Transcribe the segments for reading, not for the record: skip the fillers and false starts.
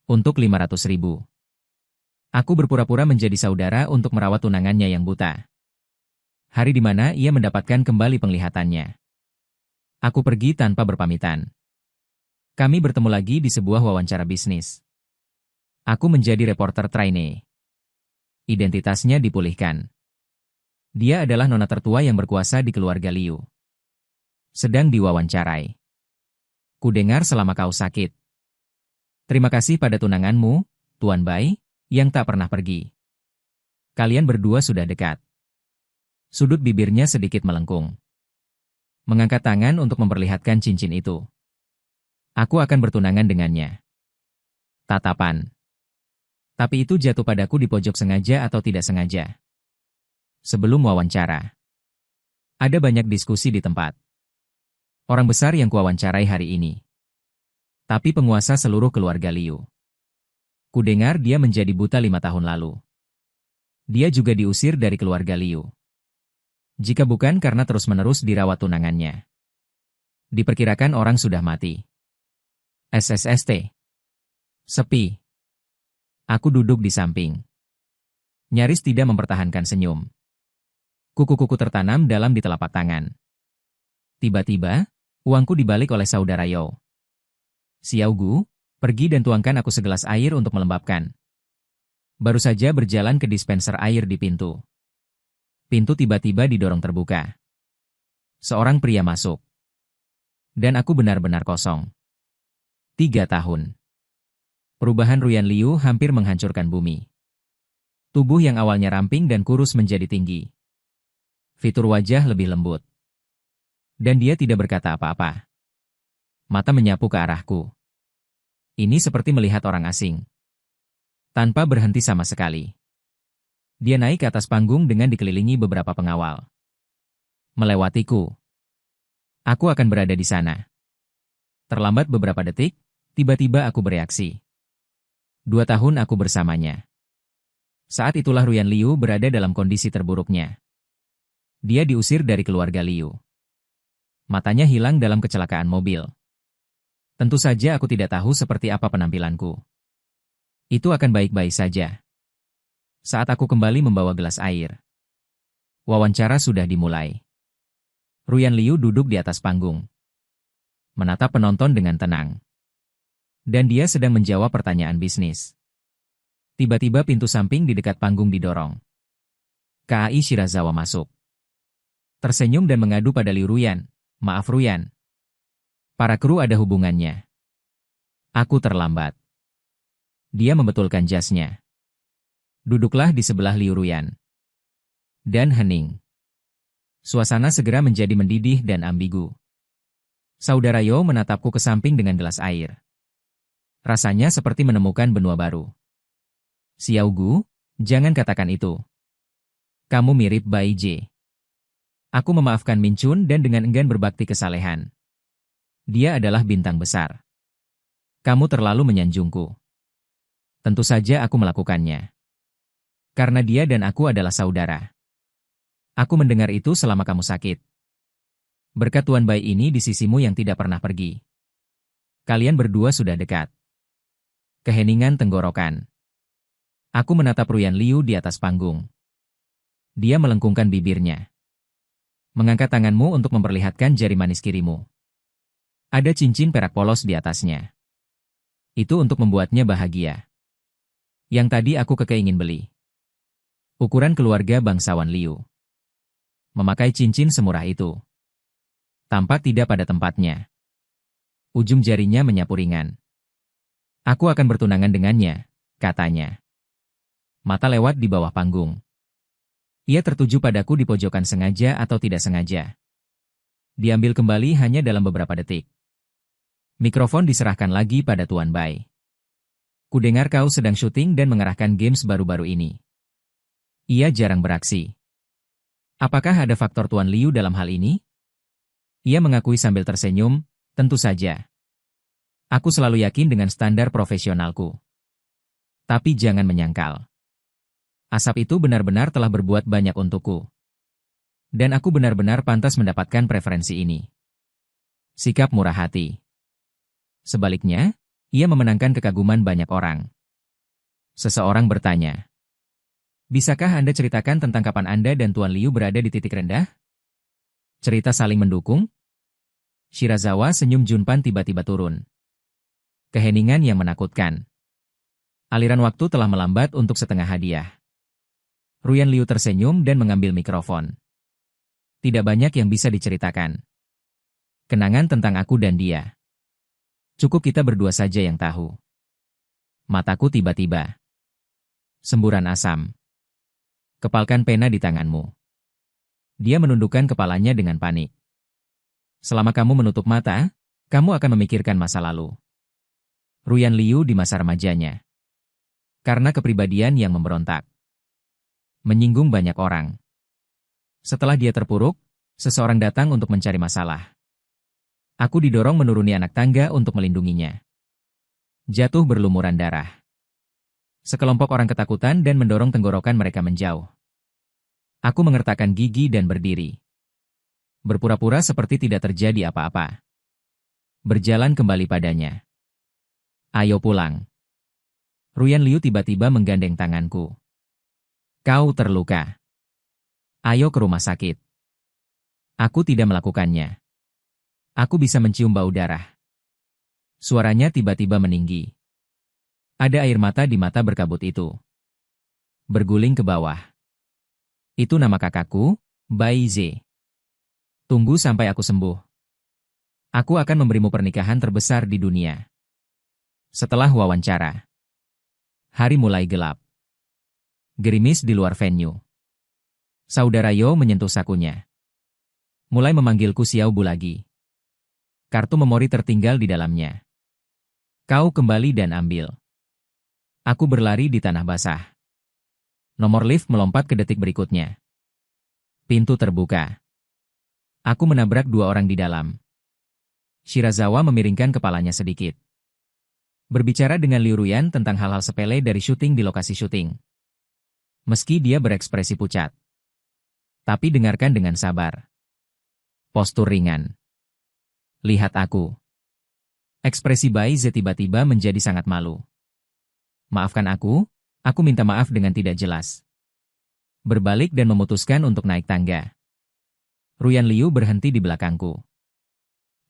Untuk 500.000. Aku berpura-pura menjadi saudara untuk merawat tunangannya yang buta. Hari di mana ia mendapatkan kembali penglihatannya. Aku pergi tanpa berpamitan. Kami bertemu lagi di sebuah wawancara bisnis. Aku menjadi reporter trainee. Identitasnya dipulihkan. Dia adalah nona tertua yang berkuasa di keluarga Liu. Sedang diwawancarai. Kudengar selama kau sakit. Terima kasih pada tunanganmu, Tuan Bai, yang tak pernah pergi. Kalian berdua sudah dekat. Sudut bibirnya sedikit melengkung. Mengangkat tangan untuk memperlihatkan cincin itu. Aku akan bertunangan dengannya. Tatapan. Tapi itu jatuh padaku di pojok sengaja atau tidak sengaja. Sebelum wawancara. Ada banyak diskusi di tempat. Orang besar yang kuwawancarai hari ini. Tapi penguasa seluruh keluarga Liu. Kudengar dia menjadi buta 5 tahun lalu. Dia juga diusir dari keluarga Liu. Jika bukan karena terus-menerus dirawat tunangannya. Diperkirakan orang sudah mati. SSST. Sepi. Aku duduk di samping. Nyaris tidak mempertahankan senyum. Kuku-kuku tertanam dalam di telapak tangan. Tiba-tiba, uangku dibalik oleh saudara Yao. Xiao Gu, pergi dan tuangkan aku segelas air untuk melembabkan. Baru saja berjalan ke dispenser air di pintu. Pintu tiba-tiba didorong terbuka. Seorang pria masuk. Dan aku benar-benar kosong. 3 tahun. Perubahan Ruyan Liu hampir menghancurkan bumi. Tubuh yang awalnya ramping dan kurus menjadi tinggi. Fitur wajah lebih lembut. Dan dia tidak berkata apa-apa. Mata menyapu ke arahku. Ini seperti melihat orang asing. Tanpa berhenti sama sekali. Dia naik ke atas panggung dengan dikelilingi beberapa pengawal. Melewatiku. Aku akan berada di sana. Terlambat beberapa detik, tiba-tiba aku bereaksi. 2 tahun aku bersamanya. Saat itulah Ruyan Liu berada dalam kondisi terburuknya. Dia diusir dari keluarga Liu. Matanya hilang dalam kecelakaan mobil. Tentu saja aku tidak tahu seperti apa penampilanku. Itu akan baik-baik saja. Saat aku kembali membawa gelas air. Wawancara sudah dimulai. Ruyan Liu duduk di atas panggung. Menatap penonton dengan tenang. Dan dia sedang menjawab pertanyaan bisnis. Tiba-tiba pintu samping di dekat panggung didorong. KAI Shirazawa masuk. Tersenyum dan mengadu pada Liu Ruyan. Maaf Ruyan. Para kru ada hubungannya. Aku terlambat. Dia membetulkan jasnya. Duduklah di sebelah Liu Ruyan. Dan hening. Suasana segera menjadi mendidih dan ambigu. Saudara Yo menatapku ke samping dengan gelas air. Rasanya seperti menemukan benua baru. Xiao Gu, jangan katakan itu. Kamu mirip Bai Jie. Aku memaafkan Min Chun dan dengan enggan berbakti kesalehan. Dia adalah bintang besar. Kamu terlalu menyanjungku. Tentu saja aku melakukannya. Karena dia dan aku adalah saudara. Aku mendengar itu selama kamu sakit. Berkat Tuan Bai ini di sisimu yang tidak pernah pergi. Kalian berdua sudah dekat. Keheningan tenggorokan. Aku menatap Ruyan Liu di atas panggung. Dia melengkungkan bibirnya. Mengangkat tanganmu untuk memperlihatkan jari manis kirimu. Ada cincin perak polos di atasnya. Itu untuk membuatnya bahagia. Yang tadi aku keingin beli. Ukuran keluarga bangsawan Liu. Memakai cincin semurah itu. Tampak tidak pada tempatnya. Ujung jarinya menyapu ringan. Aku akan bertunangan dengannya, katanya. Mata lewat di bawah panggung. Ia tertuju padaku di pojokan sengaja atau tidak sengaja. Diambil kembali hanya dalam beberapa detik. Mikrofon diserahkan lagi pada Tuan Bai. Kudengar kau sedang syuting dan mengarahkan games baru-baru ini. Ia jarang beraksi. Apakah ada faktor Tuan Liu dalam hal ini? Ia mengakui sambil tersenyum, tentu saja. Aku selalu yakin dengan standar profesionalku. Tapi jangan menyangkal. Asap itu benar-benar telah berbuat banyak untukku. Dan aku benar-benar pantas mendapatkan preferensi ini. Sikap murah hati. Sebaliknya, Ia memenangkan kekaguman banyak orang. Seseorang bertanya, "Bisakah Anda ceritakan tentang kapan Anda dan Tuan Liu berada di titik rendah?" Cerita saling mendukung? Shirazawa senyum Junpan tiba-tiba turun. Keheningan yang menakutkan. Aliran waktu telah melambat untuk setengah hadiah. Ruyan Liu tersenyum dan mengambil mikrofon. Tidak banyak yang bisa diceritakan. Kenangan tentang aku dan dia. Cukup kita berdua saja yang tahu. Mataku tiba-tiba. Semburan asam. Kepalkan pena di tanganmu. Dia menundukkan kepalanya dengan panik. Selama kamu menutup mata, kamu akan memikirkan masa lalu. Ruyan Liu di masa remajanya. Karena kepribadian yang memberontak. Menyinggung banyak orang. Setelah dia terpuruk, seseorang datang untuk mencari masalah. Aku didorong menuruni anak tangga untuk melindunginya. Jatuh berlumuran darah. Sekelompok orang ketakutan dan mendorong tenggorokan mereka menjauh. Aku mengertakkan gigi dan berdiri. Berpura-pura seperti tidak terjadi apa-apa. Berjalan kembali padanya. Ayo pulang. Ruyan Liu tiba-tiba menggandeng tanganku. Kau terluka. Ayo ke rumah sakit. Aku tidak melakukannya. Aku bisa mencium bau darah. Suaranya tiba-tiba meninggi. Ada air mata di mata berkabut itu. Berguling ke bawah. Itu nama kakakku, Bai Ze. Tunggu sampai aku sembuh. Aku akan memberimu pernikahan terbesar di dunia. Setelah wawancara. Hari mulai gelap. Gerimis di luar venue. Saudara Yo menyentuh sakunya. Mulai memanggilku Xiao Bu lagi. Kartu memori tertinggal di dalamnya. Kau kembali dan ambil. Aku berlari di tanah basah. Nomor lift melompat ke detik berikutnya. Pintu terbuka. Aku menabrak dua orang di dalam. Shirazawa memiringkan kepalanya sedikit. Berbicara dengan Liu Ruyan tentang hal-hal sepele dari syuting di lokasi syuting. Meski dia berekspresi pucat. Tapi dengarkan dengan sabar. Postur ringan. Lihat aku. Ekspresi Bai Ze tiba-tiba menjadi sangat malu. Maafkan aku minta maaf dengan tidak jelas. Berbalik dan memutuskan untuk naik tangga. Ruyan Liu berhenti di belakangku.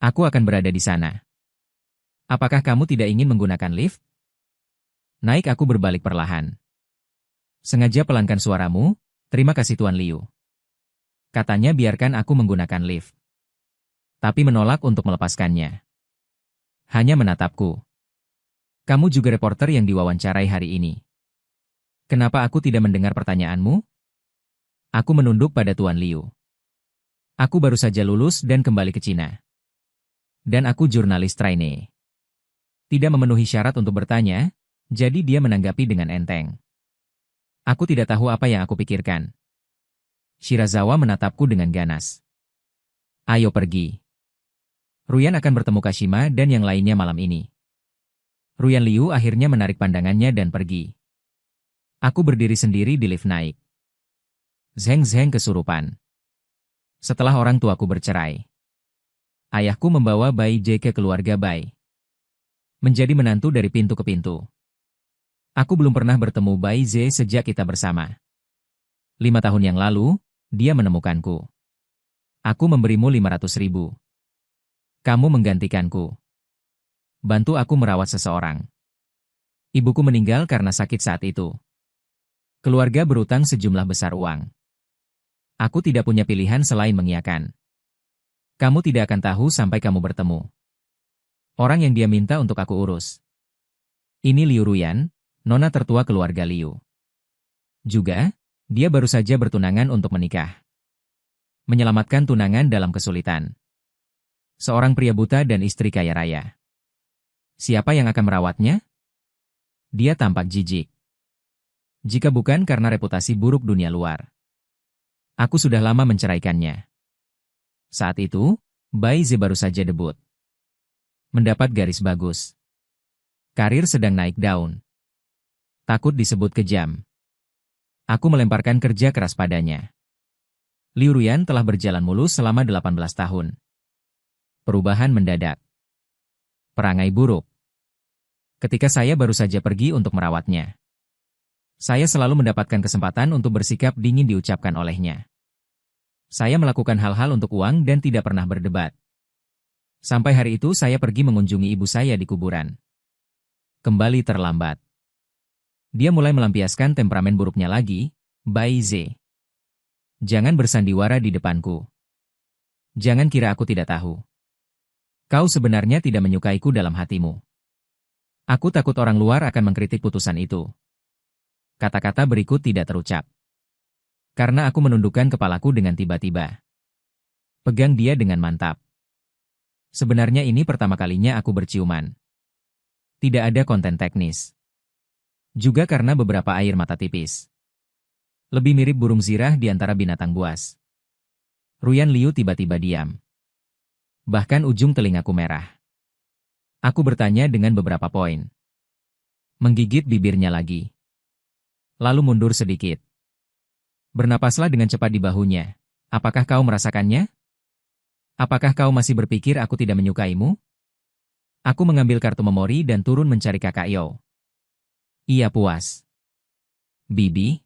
Aku akan berada di sana. Apakah kamu tidak ingin menggunakan lift? Naik aku berbalik perlahan. Sengaja pelankan suaramu, terima kasih Tuan Liu. Katanya biarkan aku menggunakan lift. Tapi menolak untuk melepaskannya. Hanya menatapku. Kamu juga reporter yang diwawancarai hari ini. Kenapa aku tidak mendengar pertanyaanmu? Aku menunduk pada Tuan Liu. Aku baru saja lulus dan kembali ke Cina. Dan aku jurnalis trainee. Tidak memenuhi syarat untuk bertanya, jadi dia menanggapi dengan enteng. Aku tidak tahu apa yang aku pikirkan. Shirazawa menatapku dengan ganas. Ayo pergi. Ruyan akan bertemu Kashima dan yang lainnya malam ini. Ruyan Liu akhirnya menarik pandangannya dan pergi. Aku berdiri sendiri di lift naik. Zheng kesurupan. Setelah orang tuaku bercerai. Ayahku membawa Bai J ke keluarga Bai. Menjadi menantu dari pintu ke pintu. Aku belum pernah bertemu Bai Z sejak kita bersama. 5 tahun yang lalu, dia menemukanku. Aku memberimu 500.000. Kamu menggantikanku. Bantu aku merawat seseorang. Ibuku meninggal karena sakit saat itu. Keluarga berutang sejumlah besar uang. Aku tidak punya pilihan selain mengiyakan. Kamu tidak akan tahu sampai kamu bertemu. Orang yang dia minta untuk aku urus. Ini Liu Ruyan, nona tertua keluarga Liu. Juga, dia baru saja bertunangan untuk menikah. Menyelamatkan tunangan dalam kesulitan. Seorang pria buta dan istri kaya raya. Siapa yang akan merawatnya? Dia tampak jijik. Jika bukan karena reputasi buruk dunia luar. Aku sudah lama menceraikannya. Saat itu, Bai Ze baru saja debut. Mendapat garis bagus. Karir sedang naik daun. Takut disebut kejam. Aku melemparkan kerja keras padanya. Liu Ruyan telah berjalan mulus selama 18 tahun. Perubahan mendadak. Perangai buruk. ketika saya baru saja pergi untuk merawatnya. Saya selalu mendapatkan kesempatan untuk bersikap dingin diucapkan olehnya. Saya melakukan hal-hal untuk uang dan tidak pernah berdebat. Sampai hari itu saya pergi mengunjungi ibu saya di kuburan. Kembali terlambat. Dia mulai melampiaskan temperamen buruknya lagi, Bai Ze. Jangan bersandiwara di depanku. Jangan kira aku tidak tahu. Kau sebenarnya tidak menyukaiku dalam hatimu. Aku takut orang luar akan mengkritik putusan itu. Kata-kata berikut tidak terucap. Karena aku menundukkan kepalaku dengan tiba-tiba. Pegang dia dengan mantap. Sebenarnya ini pertama kalinya aku berciuman. Tidak ada konten teknis. Juga karena beberapa air mata tipis. Lebih mirip burung zirah di antara binatang buas. Ruyan Liu tiba-tiba diam. Bahkan ujung telingaku merah. Aku bertanya dengan beberapa poin. Menggigit bibirnya lagi. Lalu mundur sedikit. Bernapaslah dengan cepat di bahunya. Apakah kau merasakannya? Apakah kau masih berpikir aku tidak menyukaimu? Aku mengambil kartu memori dan turun mencari kakak Yo. Ia puas. Bibi?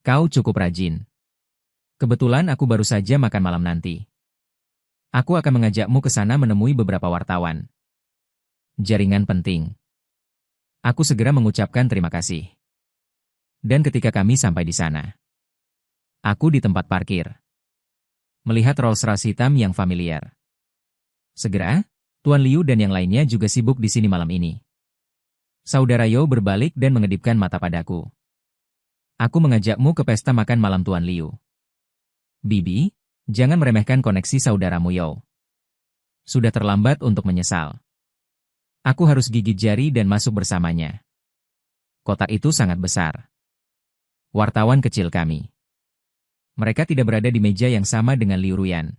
Kau cukup rajin. Kebetulan aku baru saja makan malam nanti. Aku akan mengajakmu ke sana menemui beberapa wartawan. Jaringan penting. Aku segera mengucapkan terima kasih. Dan ketika kami sampai di sana, aku di tempat parkir. Melihat Rolls-Royce hitam yang familiar. Segera, Tuan Liu dan yang lainnya juga sibuk di sini malam ini. Saudara Yo berbalik dan mengedipkan mata padaku. Aku mengajakmu ke pesta makan malam Tuan Liu. Bibi, jangan meremehkan koneksi saudaramu Yo. Sudah terlambat untuk menyesal. Aku harus gigit jari dan masuk bersamanya. Kotak itu sangat besar. Wartawan kecil kami. Mereka tidak berada di meja yang sama dengan Liu Ruyan.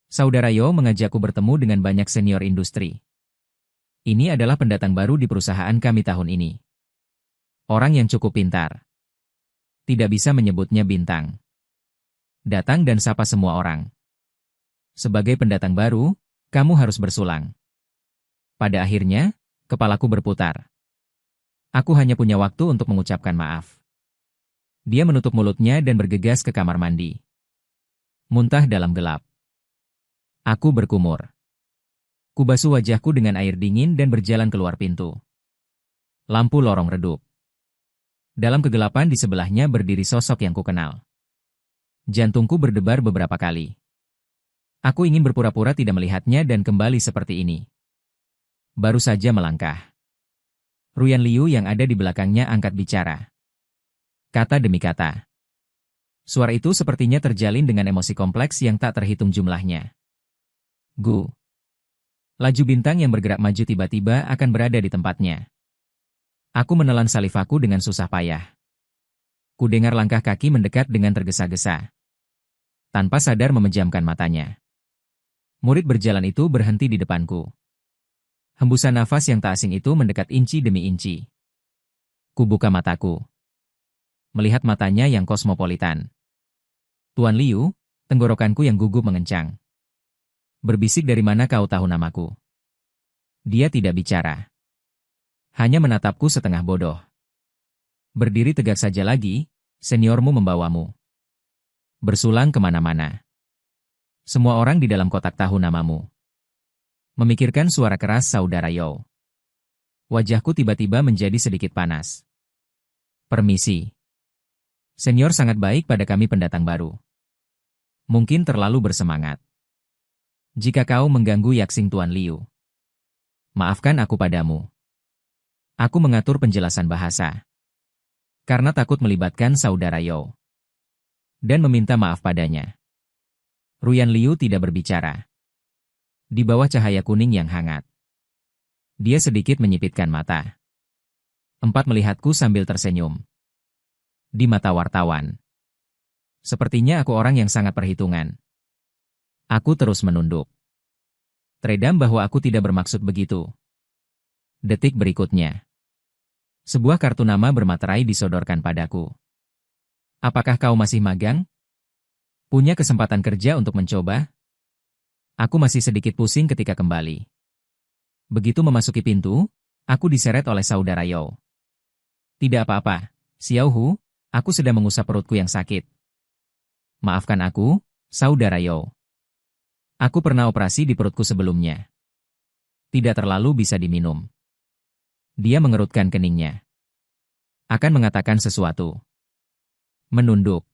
Saudara Yo mengajakku bertemu dengan banyak senior industri. Ini adalah pendatang baru di perusahaan kami tahun ini. Orang yang cukup pintar. Tidak bisa menyebutnya bintang. Datang dan sapa semua orang. Sebagai pendatang baru, kamu harus bersulang. Pada akhirnya, kepalaku berputar. Aku hanya punya waktu untuk mengucapkan maaf. Dia menutup mulutnya dan bergegas ke kamar mandi. Muntah dalam gelap. Aku berkumur. Kubasuh wajahku dengan air dingin dan berjalan keluar pintu. Lampu lorong redup. Dalam kegelapan di sebelahnya berdiri sosok yang kukenal. Jantungku berdebar beberapa kali. Aku ingin berpura-pura tidak melihatnya dan kembali seperti ini. Baru saja melangkah. Ruyan Liu yang ada di belakangnya angkat bicara. Kata demi kata. Suara itu sepertinya terjalin dengan emosi kompleks yang tak terhitung jumlahnya. Gu. Laju bintang yang bergerak maju tiba-tiba akan berada di tempatnya. Aku menelan salivaku dengan susah payah. Kudengar langkah kaki mendekat dengan tergesa-gesa. Tanpa sadar memejamkan matanya. Murid berjalan itu berhenti di depanku. Hembusan nafas yang tak asing itu mendekat inci demi inci. Kubuka mataku. Melihat matanya yang kosmopolitan. Tuan Liu, tenggorokanku yang gugup mengencang. Berbisik, dari mana kau tahu namaku? Dia tidak bicara. Hanya menatapku setengah bodoh. Berdiri tegak saja lagi, seniormu membawamu. Bersulang kemana-mana. Semua orang di dalam kotak tahu namamu. Memikirkan suara keras saudara Yo. Wajahku tiba-tiba menjadi sedikit panas. Permisi. Senior sangat baik pada kami pendatang baru. Mungkin terlalu bersemangat. Jika kau mengganggu yaksing Tuan Liu. Maafkan aku padamu. Aku mengatur penjelasan bahasa. Karena takut melibatkan saudara Yo. Dan meminta maaf padanya. Ruyan Liu tidak berbicara. Di bawah cahaya kuning yang hangat. Dia sedikit menyipitkan mata. Melihatku sambil tersenyum. Di mata wartawan. Sepertinya aku orang yang sangat perhitungan. Aku terus menunduk. Teredam bahwa aku tidak bermaksud begitu. Detik berikutnya. Sebuah kartu nama bermaterai disodorkan padaku. Apakah kau masih magang? Punya kesempatan kerja untuk mencoba? Aku masih sedikit pusing ketika kembali. Begitu memasuki pintu, Aku diseret oleh saudara Yao. Tidak apa-apa, Xiao Hu, aku sedang mengusap perutku yang sakit. Maafkan aku, saudara Yao. Aku pernah operasi di perutku sebelumnya. Tidak terlalu bisa diminum. Dia mengerutkan keningnya. Akan mengatakan sesuatu. Menunduk.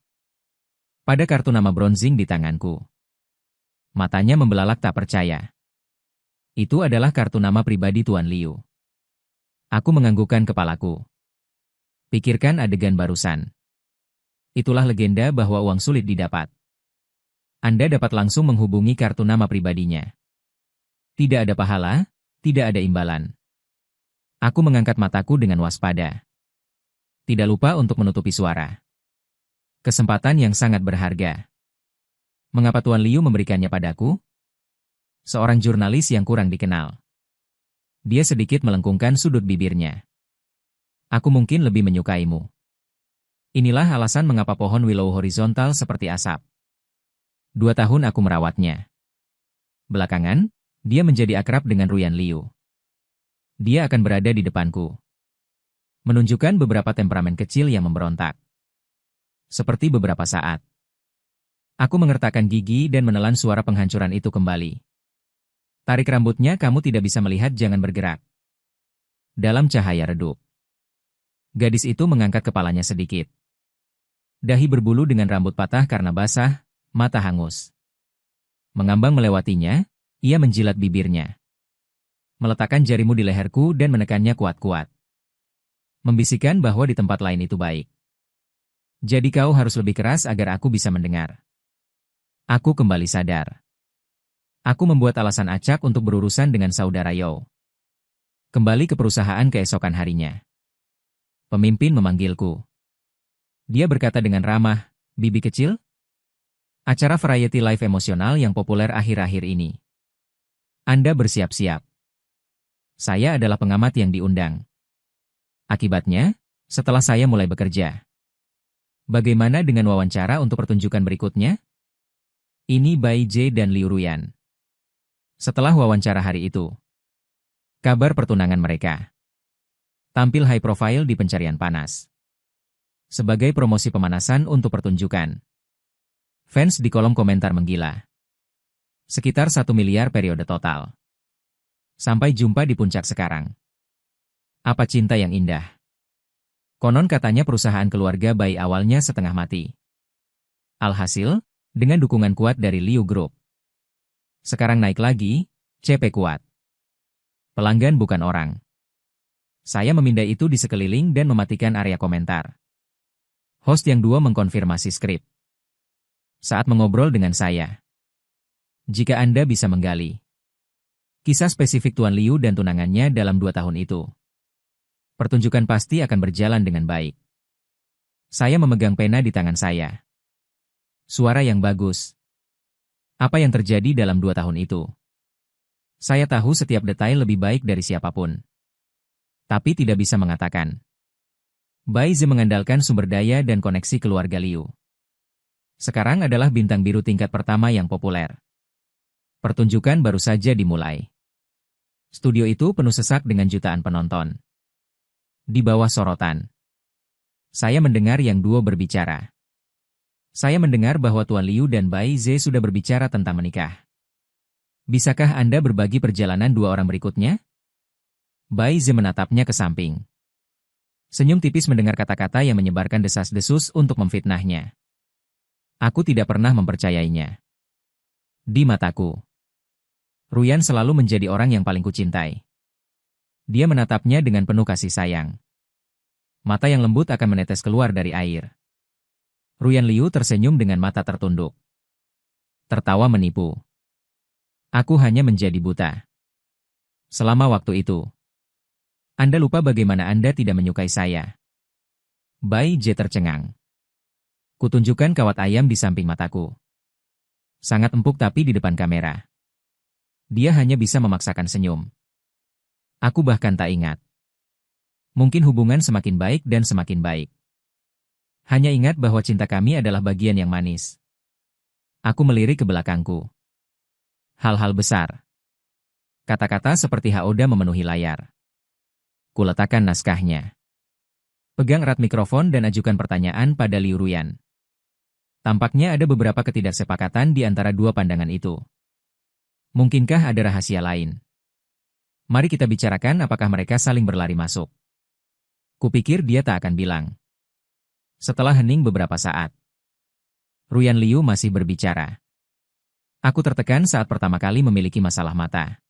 Pada kartu nama bronzing di tanganku. Matanya membelalak tak percaya. Itu adalah kartu nama pribadi Tuan Liu. Aku menganggukkan kepalaku. Pikirkan adegan barusan. Itulah legenda bahwa uang sulit didapat. Anda dapat langsung menghubungi kartu nama pribadinya. Tidak ada pahala, tidak ada imbalan. Aku mengangkat mataku dengan waspada. Tidak lupa untuk menutupi suara. Kesempatan yang sangat berharga. Mengapa Tuan Liu memberikannya padaku? Seorang jurnalis yang kurang dikenal. Dia sedikit melengkungkan sudut bibirnya. Aku mungkin lebih menyukaimu. Inilah alasan mengapa pohon willow horizontal seperti asap. 2 tahun aku merawatnya. Belakangan, dia menjadi akrab dengan Ruyan Liu. Dia akan berada di depanku. Menunjukkan beberapa temperamen kecil yang memberontak. Seperti beberapa saat. Aku mengertakkan gigi dan menelan suara penghancuran itu kembali. Tarik rambutnya, kamu tidak bisa melihat, jangan bergerak. Dalam cahaya redup. Gadis itu mengangkat kepalanya sedikit. Dahi berbulu dengan rambut patah karena basah, mata hangus. Mengambang melewatinya, ia menjilat bibirnya. Meletakkan jarimu di leherku dan menekannya kuat-kuat. Membisikkan bahwa di tempat lain itu baik. Jadi kau harus lebih keras agar aku bisa mendengar. Aku kembali sadar. Aku membuat alasan acak untuk berurusan dengan saudara Yao. Kembali ke perusahaan keesokan harinya. Pemimpin memanggilku. Dia berkata dengan ramah, "Bibi kecil?" Acara variety live emosional yang populer akhir-akhir ini. Anda bersiap-siap. Saya adalah pengamat yang diundang. Akibatnya, setelah saya mulai bekerja. Bagaimana dengan wawancara untuk pertunjukan berikutnya? Ini Bai Jie dan Liu Ruyan. Setelah wawancara hari itu. Kabar pertunangan mereka. Tampil high profile di pencarian panas. Sebagai promosi pemanasan untuk pertunjukan. Fans di kolom komentar menggila. Sekitar 1 miliar periode total. Sampai jumpa di puncak sekarang. Apa cinta yang indah. Konon katanya perusahaan keluarga Bai awalnya setengah mati. Alhasil, dengan dukungan kuat dari Liu Group. Sekarang naik lagi, CP kuat. Pelanggan bukan orang. Saya memindai itu di sekeliling dan mematikan area komentar. Host yang 2 mengkonfirmasi skrip. Saat mengobrol dengan saya. Jika Anda bisa menggali. Kisah spesifik Tuan Liu dan tunangannya dalam 2 tahun itu. Pertunjukan pasti akan berjalan dengan baik. Saya memegang pena di tangan saya. Suara yang bagus. Apa yang terjadi dalam 2 tahun itu? Saya tahu setiap detail lebih baik dari siapapun. Tapi tidak bisa mengatakan. Bai Zhe mengandalkan sumber daya dan koneksi keluarga Liu. Sekarang adalah bintang biru tingkat pertama yang populer. Pertunjukan baru saja dimulai. Studio itu penuh sesak dengan jutaan penonton. Di bawah sorotan. Saya mendengar yang 2 berbicara. Saya mendengar bahwa Tuan Liu dan Bai Zhe sudah berbicara tentang menikah. Bisakah Anda berbagi perjalanan 2 orang berikutnya? Bai Zhe menatapnya ke samping. Senyum tipis mendengar kata-kata yang menyebarkan desas-desus untuk memfitnahnya. Aku tidak pernah mempercayainya. Di mataku. Ruyan selalu menjadi orang yang paling kucintai. Dia menatapnya dengan penuh kasih sayang. Mata yang lembut akan menetes keluar dari air. Ruyan Liu tersenyum dengan mata tertunduk. Tertawa menipu. Aku hanya menjadi buta. Selama waktu itu. Anda lupa bagaimana Anda tidak menyukai saya. Bai Jie tercengang. Kutunjukkan kawat ayam di samping mataku. Sangat empuk tapi di depan kamera. Dia hanya bisa memaksakan senyum. Aku bahkan tak ingat. Mungkin hubungan semakin baik dan semakin baik. Hanya ingat bahwa cinta kami adalah bagian yang manis. Aku melirik ke belakangku. Hal-hal besar. Kata-kata seperti Haoda memenuhi layar. Kuletakkan naskahnya. Pegang erat mikrofon dan ajukan pertanyaan pada Liu Ruyan. Tampaknya ada beberapa ketidaksepakatan di antara dua pandangan itu. Mungkinkah ada rahasia lain? Mari kita bicarakan apakah mereka saling berlari masuk. Kupikir dia tak akan bilang. Setelah hening beberapa saat, Ruyan Liu masih berbicara. Aku tertekan saat pertama kali memiliki masalah mata.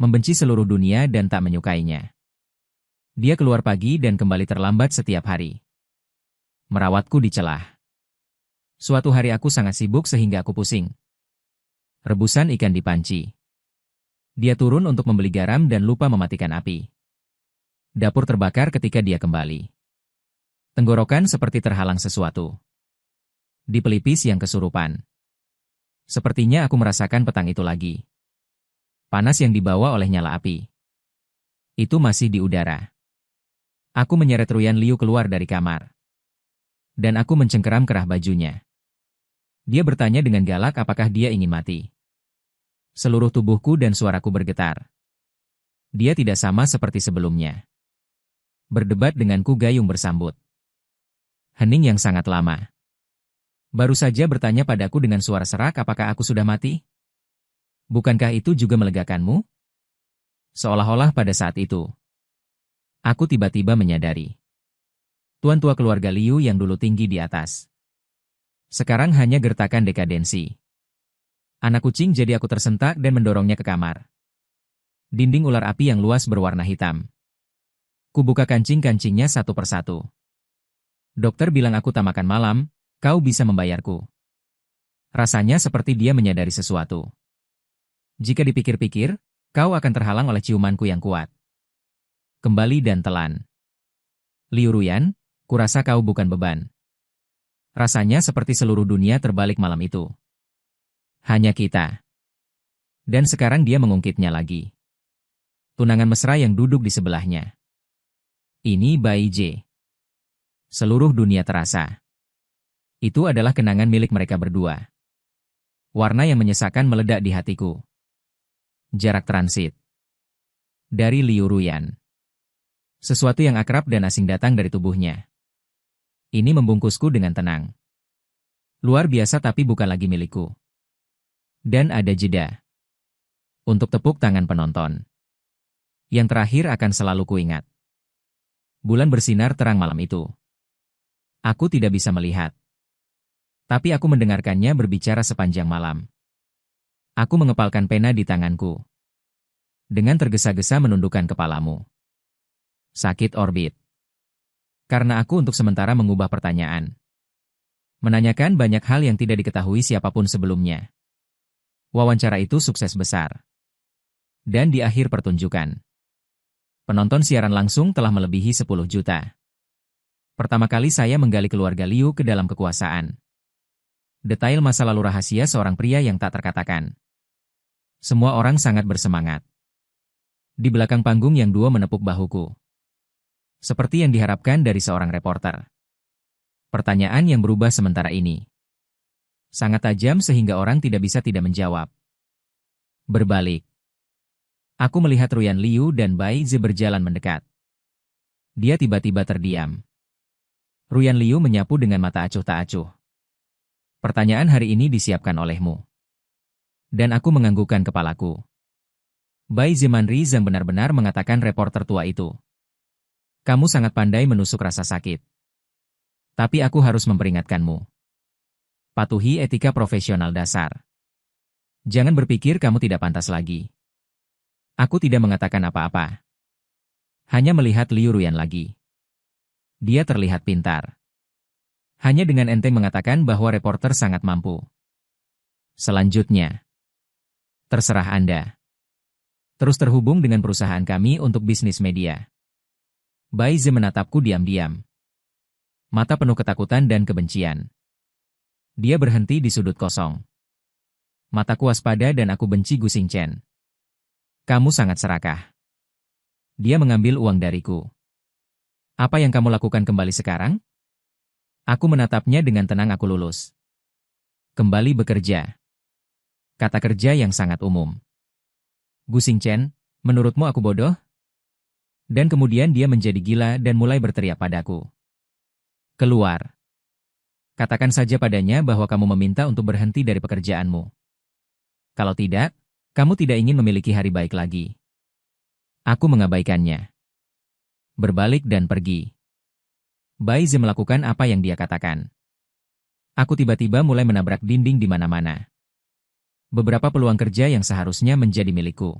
Membenci seluruh dunia dan tak menyukainya. Dia keluar pagi dan kembali terlambat setiap hari. Merawatku dicelah. Suatu hari aku sangat sibuk sehingga aku pusing. Rebusan ikan di panci. Dia turun untuk membeli garam dan lupa mematikan api. Dapur terbakar ketika dia kembali. Tenggorokan seperti terhalang sesuatu. Di pelipis yang kesurupan. Sepertinya aku merasakan petang itu lagi. Panas yang dibawa oleh nyala api. Itu masih di udara. Aku menyeret Ruyan Liu keluar dari kamar. Dan aku mencengkeram kerah bajunya. Dia bertanya dengan galak apakah dia ingin mati. Seluruh tubuhku dan suaraku bergetar. Dia tidak sama seperti sebelumnya. Berdebat denganku gayung bersambut. Hening yang sangat lama. Baru saja bertanya padaku dengan suara serak apakah aku sudah mati? Bukankah itu juga melegakanmu? Seolah-olah pada saat itu, aku tiba-tiba menyadari. Tuan tua keluarga Liu yang dulu tinggi di atas. Sekarang hanya gertakan dekadensi. Anak kucing jadi aku tersentak dan mendorongnya ke kamar. Dinding ular api yang luas berwarna hitam. Kubuka kancing-kancingnya satu persatu. Dokter bilang aku tak makan malam, kau bisa membayarku. Rasanya seperti dia menyadari sesuatu. Jika dipikir-pikir, kau akan terhalang oleh ciumanku yang kuat. Kembali dan telan. Liu Ruyan, kurasa kau bukan beban. Rasanya seperti seluruh dunia terbalik malam itu. Hanya kita. Dan sekarang dia mengungkitnya lagi. Tunangan mesra yang duduk di sebelahnya. Ini Bai J. Seluruh dunia terasa. Itu adalah kenangan milik mereka berdua. Warna yang menyesakkan meledak di hatiku. Jarak transit. Dari Liu Ruyan. Sesuatu yang akrab dan asing datang dari tubuhnya. Ini membungkusku dengan tenang. Luar biasa tapi bukan lagi milikku. Dan ada jeda. Untuk tepuk tangan penonton. Yang terakhir akan selalu kuingat. Bulan bersinar terang malam itu. Aku tidak bisa melihat. Tapi aku mendengarkannya berbicara sepanjang malam. Aku mengepalkan pena di tanganku. Dengan tergesa-gesa menundukkan kepalamu. Sakit orbit. Karena aku untuk sementara mengubah pertanyaan. Menanyakan banyak hal yang tidak diketahui siapapun sebelumnya. Wawancara itu sukses besar. Dan di akhir pertunjukan, penonton siaran langsung telah melebihi 10 juta. Pertama kali saya menggali keluarga Liu ke dalam kekuasaan. Detail masa lalu rahasia seorang pria yang tak terkatakan. Semua orang sangat bersemangat. Di belakang panggung yang dua menepuk bahuku. Seperti yang diharapkan dari seorang reporter. Pertanyaan yang berubah sementara ini. Sangat tajam sehingga orang tidak bisa tidak menjawab. Berbalik. Aku melihat Ruyan Liu dan Bai Zi berjalan mendekat. Dia tiba-tiba terdiam. Ruyan Liu menyapu dengan mata acuh tak acuh. Pertanyaan hari ini disiapkan olehmu. Dan aku menganggukkan kepalaku. Bai Zimanri yang benar-benar mengatakan reporter tua itu. Kamu sangat pandai menusuk rasa sakit. Tapi aku harus memperingatkanmu. Patuhi etika profesional dasar. Jangan berpikir kamu tidak pantas lagi. Aku tidak mengatakan apa-apa. Hanya melihat Liu Ruyan lagi. Dia terlihat pintar. Hanya dengan enteng mengatakan bahwa reporter sangat mampu. Selanjutnya. Terserah Anda. Terus terhubung dengan perusahaan kami untuk bisnis media. Bai Zi menatapku diam-diam. Mata penuh ketakutan dan kebencian. Dia berhenti di sudut kosong. Mataku waspada dan aku benci Gu Xingchen. Kamu sangat serakah. Dia mengambil uang dariku. Apa yang kamu lakukan kembali sekarang? Aku menatapnya dengan tenang aku lulus. Kembali bekerja. Kata kerja yang sangat umum. Gu Xingchen, menurutmu aku bodoh? Dan kemudian dia menjadi gila dan mulai berteriak padaku. Keluar. Katakan saja padanya bahwa kamu meminta untuk berhenti dari pekerjaanmu. Kalau tidak, kamu tidak ingin memiliki hari baik lagi. Aku mengabaikannya. Berbalik dan pergi. Bai Ze melakukan apa yang dia katakan. Aku tiba-tiba mulai menabrak dinding di mana-mana. Beberapa peluang kerja yang seharusnya menjadi milikku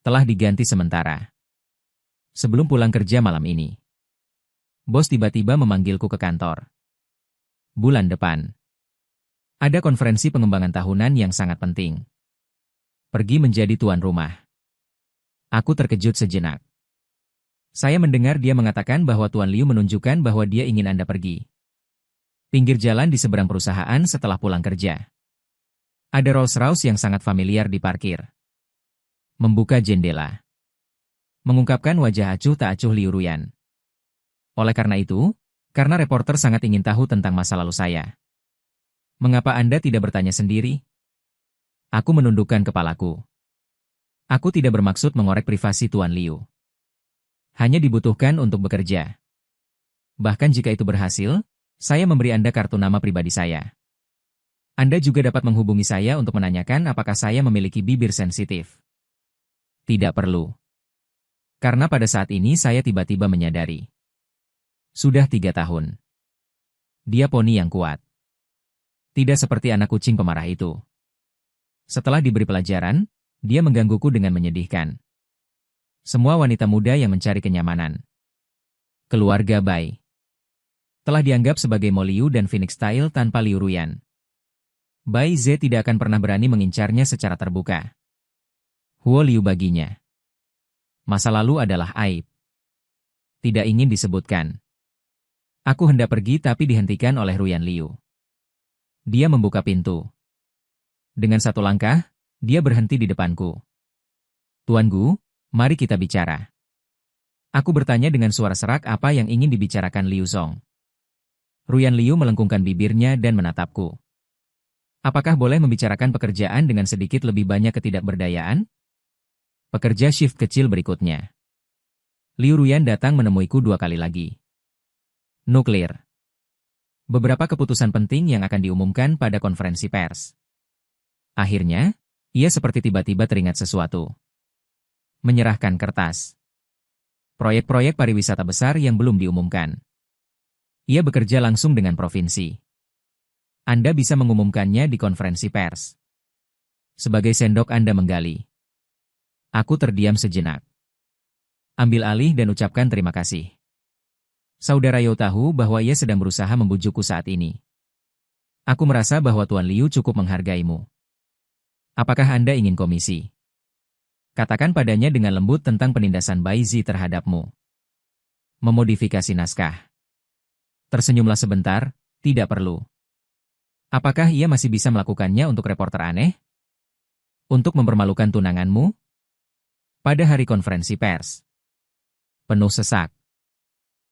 telah diganti sementara. Sebelum pulang kerja malam ini, bos tiba-tiba memanggilku ke kantor. Bulan depan, ada konferensi pengembangan tahunan yang sangat penting. Pergi menjadi tuan rumah. Aku terkejut sejenak. Saya mendengar dia mengatakan bahwa Tuan Liu menunjukkan bahwa dia ingin Anda pergi. Pinggir jalan di seberang perusahaan setelah pulang kerja. Ada Rolls-Royce yang sangat familiar di parkir. Membuka jendela. Mengungkapkan wajah acuh tak acuh Liu Ruyan. Oleh karena itu, karena reporter sangat ingin tahu tentang masa lalu saya. Mengapa Anda tidak bertanya sendiri? Aku menundukkan kepalaku. Aku tidak bermaksud mengorek privasi Tuan Liu. Hanya dibutuhkan untuk bekerja. Bahkan jika itu berhasil, saya memberi Anda kartu nama pribadi saya. Anda juga dapat menghubungi saya untuk menanyakan apakah saya memiliki bibir sensitif. Tidak perlu. Karena pada saat ini saya tiba-tiba menyadari. Sudah 3 tahun. Dia poni yang kuat. Tidak seperti anak kucing pemarah itu. Setelah diberi pelajaran, dia menggangguku dengan menyedihkan. Semua wanita muda yang mencari kenyamanan. Keluarga Bai telah dianggap sebagai Mo Liu dan Phoenix Style tanpa Liu Ruyan. Bai Ze tidak akan pernah berani mengincarnya secara terbuka. Huo Liu baginya. Masa lalu adalah aib. Tidak ingin disebutkan. Aku hendak pergi tapi dihentikan oleh Ruyan Liu. Dia membuka pintu. Dengan satu langkah, dia berhenti di depanku. Tuan Gu, mari kita bicara. Aku bertanya dengan suara serak apa yang ingin dibicarakan Liu Zong. Ruyan Liu melengkungkan bibirnya dan menatapku. Apakah boleh membicarakan pekerjaan dengan sedikit lebih banyak ketidakberdayaan? Pekerja shift kecil berikutnya. Liu Ruyan datang menemuiku 2 kali lagi. Nuklir. Beberapa keputusan penting yang akan diumumkan pada konferensi pers. Akhirnya, ia seperti tiba-tiba teringat sesuatu. Menyerahkan kertas. Proyek-proyek pariwisata besar yang belum diumumkan. Ia bekerja langsung dengan provinsi. Anda bisa mengumumkannya di konferensi pers. Sebagai sendok Anda menggali. Aku terdiam sejenak. Ambil alih dan ucapkan terima kasih. Saudara Yao tahu bahwa ia sedang berusaha membujukku saat ini. Aku merasa bahwa Tuan Liu cukup menghargaimu. Apakah Anda ingin komisi? Katakan padanya dengan lembut tentang penindasan Bai Zi terhadapmu. Memodifikasi naskah. Tersenyumlah sebentar, tidak perlu. Apakah ia masih bisa melakukannya untuk reporter aneh? Untuk mempermalukan tunanganmu? Pada hari konferensi pers. Penuh sesak.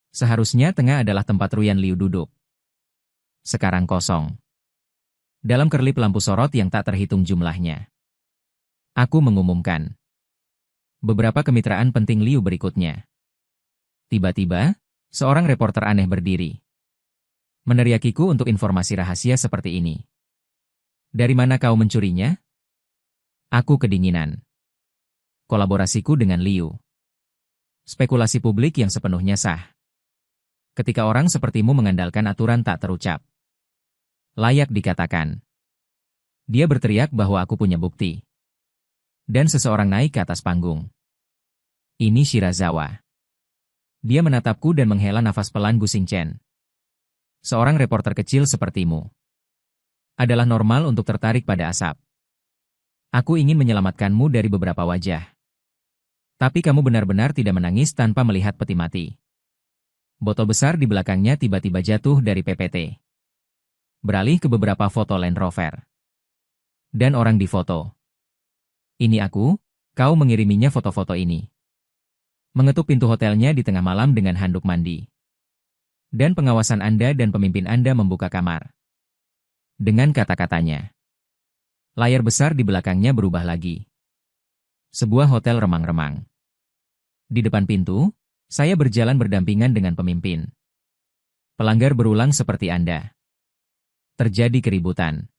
Seharusnya tengah adalah tempat Ruyan Liu duduk. Sekarang kosong. Dalam kerlip lampu sorot yang tak terhitung jumlahnya. Aku mengumumkan. Beberapa kemitraan penting Liu berikutnya. Tiba-tiba, seorang reporter aneh berdiri. Meneriakiku untuk informasi rahasia seperti ini. Dari mana kau mencurinya? Aku kedinginan. Kolaborasiku dengan Liu. Spekulasi publik yang sepenuhnya sah. Ketika orang sepertimu mengandalkan aturan tak terucap. Layak dikatakan. Dia berteriak bahwa aku punya bukti. Dan seseorang naik ke atas panggung. Ini Shirazawa. Dia menatapku dan menghela nafas pelan Gu Xingchen. Seorang reporter kecil sepertimu. Adalah normal untuk tertarik pada asap. Aku ingin menyelamatkanmu dari beberapa wajah. Tapi kamu benar-benar tidak menangis tanpa melihat peti mati. Botol besar di belakangnya tiba-tiba jatuh dari PPT. Beralih ke beberapa foto Land Rover. Dan orang di foto. Ini aku, kau mengiriminya foto-foto ini. Mengetuk pintu hotelnya di tengah malam dengan handuk mandi. Dan pengawasan Anda dan pemimpin Anda membuka kamar. Dengan kata-katanya. Layar besar di belakangnya berubah lagi. Sebuah hotel remang-remang. Di depan pintu, saya berjalan berdampingan dengan pemimpin. Pelanggar berulang seperti Anda. Terjadi keributan.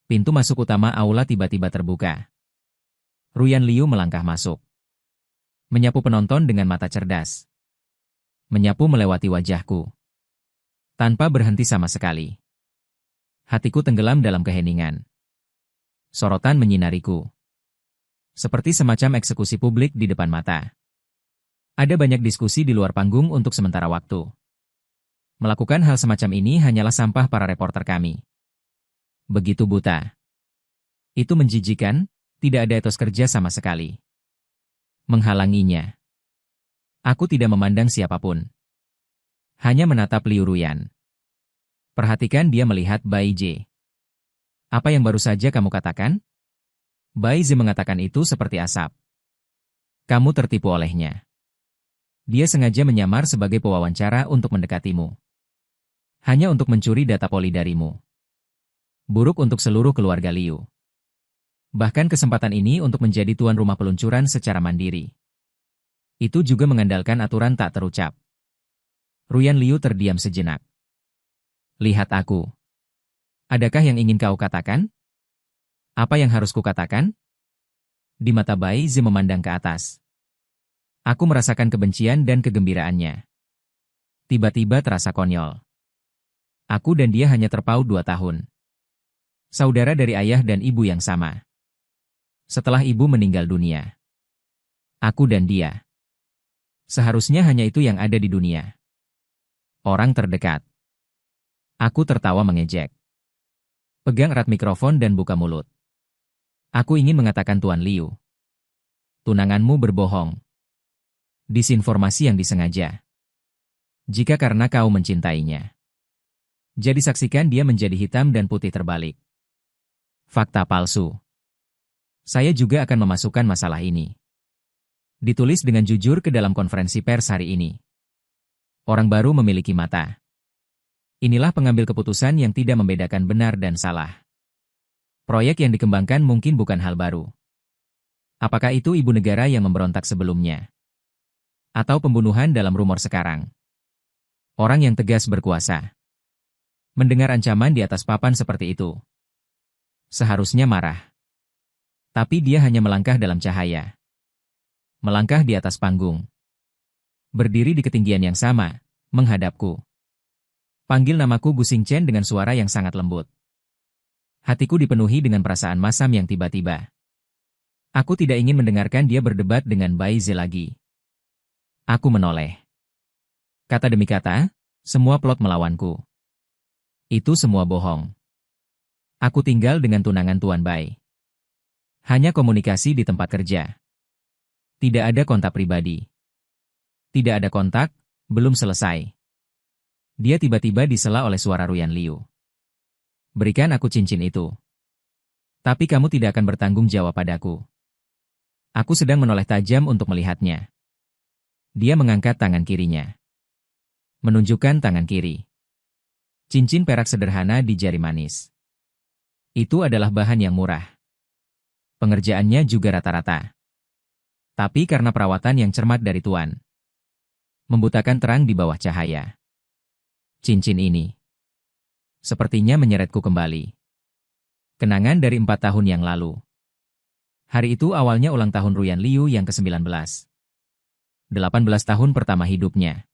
Pintu masuk utama aula tiba-tiba terbuka. Ruyan Liu melangkah masuk. Menyapu penonton dengan mata cerdas. Menyapu melewati wajahku. Tanpa berhenti sama sekali. Hatiku tenggelam dalam keheningan. Sorotan menyinariku. Seperti semacam eksekusi publik di depan mata. Ada banyak diskusi di luar panggung untuk sementara waktu. Melakukan hal semacam ini hanyalah sampah para reporter kami. Begitu buta. Itu menjijikan, tidak ada etos kerja sama sekali. Menghalanginya. Aku tidak memandang siapapun. Hanya menatap Liu Ruyan. Perhatikan dia melihat Bai Zhe. Apa yang baru saja kamu katakan? Bai Zhe mengatakan itu seperti asap. Kamu tertipu olehnya. Dia sengaja menyamar sebagai pewawancara untuk mendekatimu. Hanya untuk mencuri data poli darimu. Buruk untuk seluruh keluarga Liu. Bahkan kesempatan ini untuk menjadi tuan rumah peluncuran secara mandiri. Itu juga mengandalkan aturan tak terucap. Ruyan Liu terdiam sejenak. Lihat aku. Adakah yang ingin kau katakan? Apa yang harus kukatakan? Di mata Bai Zhe memandang ke atas. Aku merasakan kebencian dan kegembiraannya. Tiba-tiba terasa konyol. Aku dan dia hanya terpaut 2 tahun. Saudara dari ayah dan ibu yang sama. Setelah ibu meninggal dunia. Aku dan dia. Seharusnya hanya itu yang ada di dunia. Orang terdekat. Aku tertawa mengejek. Pegang erat mikrofon dan buka mulut. Aku ingin mengatakan Tuan Liu. Tunanganmu berbohong. Disinformasi yang disengaja. Jika karena kau mencintainya. Jadi saksikan dia menjadi hitam dan putih terbalik. Fakta palsu. Saya juga akan memasukkan masalah ini. Ditulis dengan jujur ke dalam konferensi pers hari ini. Orang baru memiliki mata. Inilah pengambil keputusan yang tidak membedakan benar dan salah. Proyek yang dikembangkan mungkin bukan hal baru. Apakah itu ibu negara yang memberontak sebelumnya? Atau pembunuhan dalam rumor sekarang? Orang yang tegas berkuasa. Mendengar ancaman di atas papan seperti itu. Seharusnya marah. Tapi dia hanya melangkah dalam cahaya. Melangkah di atas panggung. Berdiri di ketinggian yang sama, menghadapku. Panggil namaku Gu Xingchen dengan suara yang sangat lembut. Hatiku dipenuhi dengan perasaan masam yang tiba-tiba. Aku tidak ingin mendengarkan dia berdebat dengan Bai Zhe lagi. Aku menoleh. Kata demi kata, semua plot melawanku. Itu semua bohong. Aku tinggal dengan tunangan Tuan Bai. Hanya komunikasi di tempat kerja. Tidak ada kontak pribadi. Tidak ada kontak, belum selesai. Dia tiba-tiba disela oleh suara Ruyan Liu. Berikan aku cincin itu. Tapi kamu tidak akan bertanggung jawab padaku. Aku sedang menoleh tajam untuk melihatnya. Dia mengangkat tangan kirinya. Menunjukkan tangan kiri. Cincin perak sederhana di jari manis. Itu adalah bahan yang murah. Pengerjaannya juga rata-rata. Tapi karena perawatan yang cermat dari Tuan. Membutakan terang di bawah cahaya. Cincin ini. Sepertinya menyeretku kembali. Kenangan dari 4 tahun yang lalu. Hari itu awalnya ulang tahun Ruyan Liu yang ke-19. 18 tahun pertama hidupnya.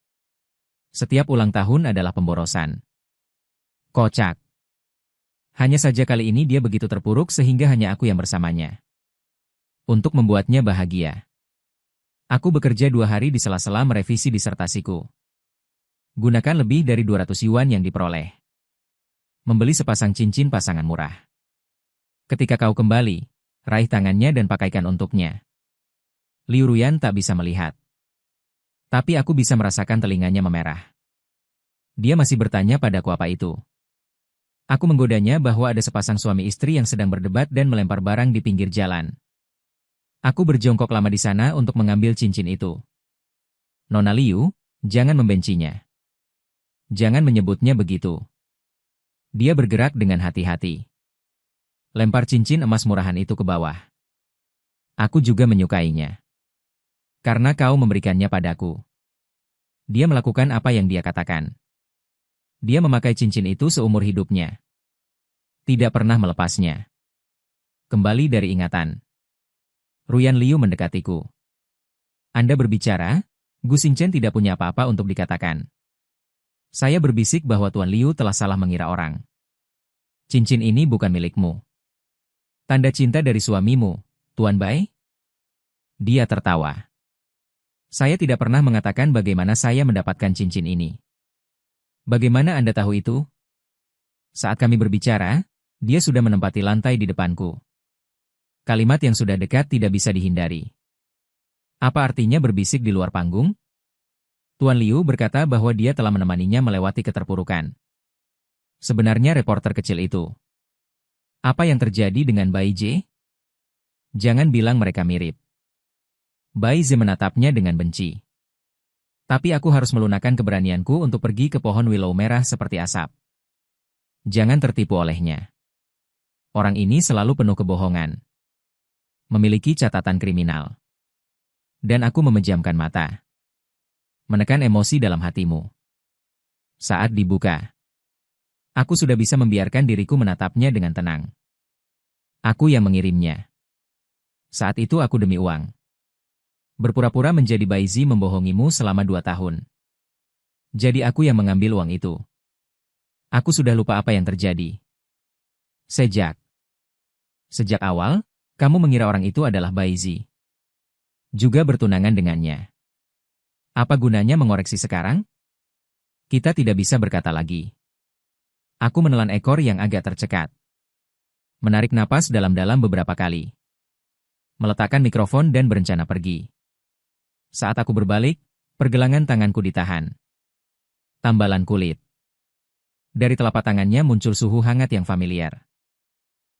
Setiap ulang tahun adalah pemborosan. Kocak. Hanya saja kali ini dia begitu terpuruk sehingga hanya aku yang bersamanya. Untuk membuatnya bahagia. Aku bekerja 2 hari di sela-sela merevisi disertasiku. Gunakan lebih dari 200 yuan yang diperoleh. Membeli sepasang cincin pasangan murah. Ketika kau kembali, raih tangannya dan pakaikan untuknya. Liu Ruyan tak bisa melihat. Tapi aku bisa merasakan telinganya memerah. Dia masih bertanya padaku apa itu. Aku menggodanya bahwa ada sepasang suami istri yang sedang berdebat dan melempar barang di pinggir jalan. Aku berjongkok lama di sana untuk mengambil cincin itu. Nona Liu, jangan membencinya. Jangan menyebutnya begitu. Dia bergerak dengan hati-hati. Lempar cincin emas murahan itu ke bawah. Aku juga menyukainya. Karena kau memberikannya padaku. Dia melakukan apa yang dia katakan. Dia memakai cincin itu seumur hidupnya. Tidak pernah melepasnya. Kembali dari ingatan. Ruyan Liu mendekatiku. Anda berbicara? Gu Xingchen tidak punya apa-apa untuk dikatakan. Saya berbisik bahwa Tuan Liu telah salah mengira orang. Cincin ini bukan milikmu. Tanda cinta dari suamimu, Tuan Bai? Dia tertawa. Saya tidak pernah mengatakan bagaimana saya mendapatkan cincin ini. Bagaimana Anda tahu itu? Saat kami berbicara, dia sudah menempati lantai di depanku. Kalimat yang sudah dekat tidak bisa dihindari. Apa artinya berbisik di luar panggung? Tuan Liu berkata bahwa dia telah menemaninya melewati keterpurukan. Sebenarnya reporter kecil itu. Apa yang terjadi dengan Bai Zhe? Jangan bilang mereka mirip. Bai Zhe menatapnya dengan benci. Tapi aku harus melunakkan keberanianku untuk pergi ke pohon willow merah seperti asap. Jangan tertipu olehnya. Orang ini selalu penuh kebohongan. Memiliki catatan kriminal. Dan aku memejamkan mata. Menekan emosi dalam hatimu. Saat dibuka. Aku sudah bisa membiarkan diriku menatapnya dengan tenang. Aku yang mengirimnya. Saat itu aku demi uang. Berpura-pura menjadi Bai Zhe membohongimu selama 2 tahun. Jadi aku yang mengambil uang itu. Aku sudah lupa apa yang terjadi. Sejak awal, kamu mengira orang itu adalah Bai Zhe. Juga bertunangan dengannya. Apa gunanya mengoreksi sekarang? Kita tidak bisa berkata lagi. Aku menelan ekor yang agak tercekat. Menarik napas dalam-dalam beberapa kali. Meletakkan mikrofon dan berencana pergi. Saat aku berbalik, pergelangan tanganku ditahan. Tambalan kulit. Dari telapak tangannya muncul suhu hangat yang familiar.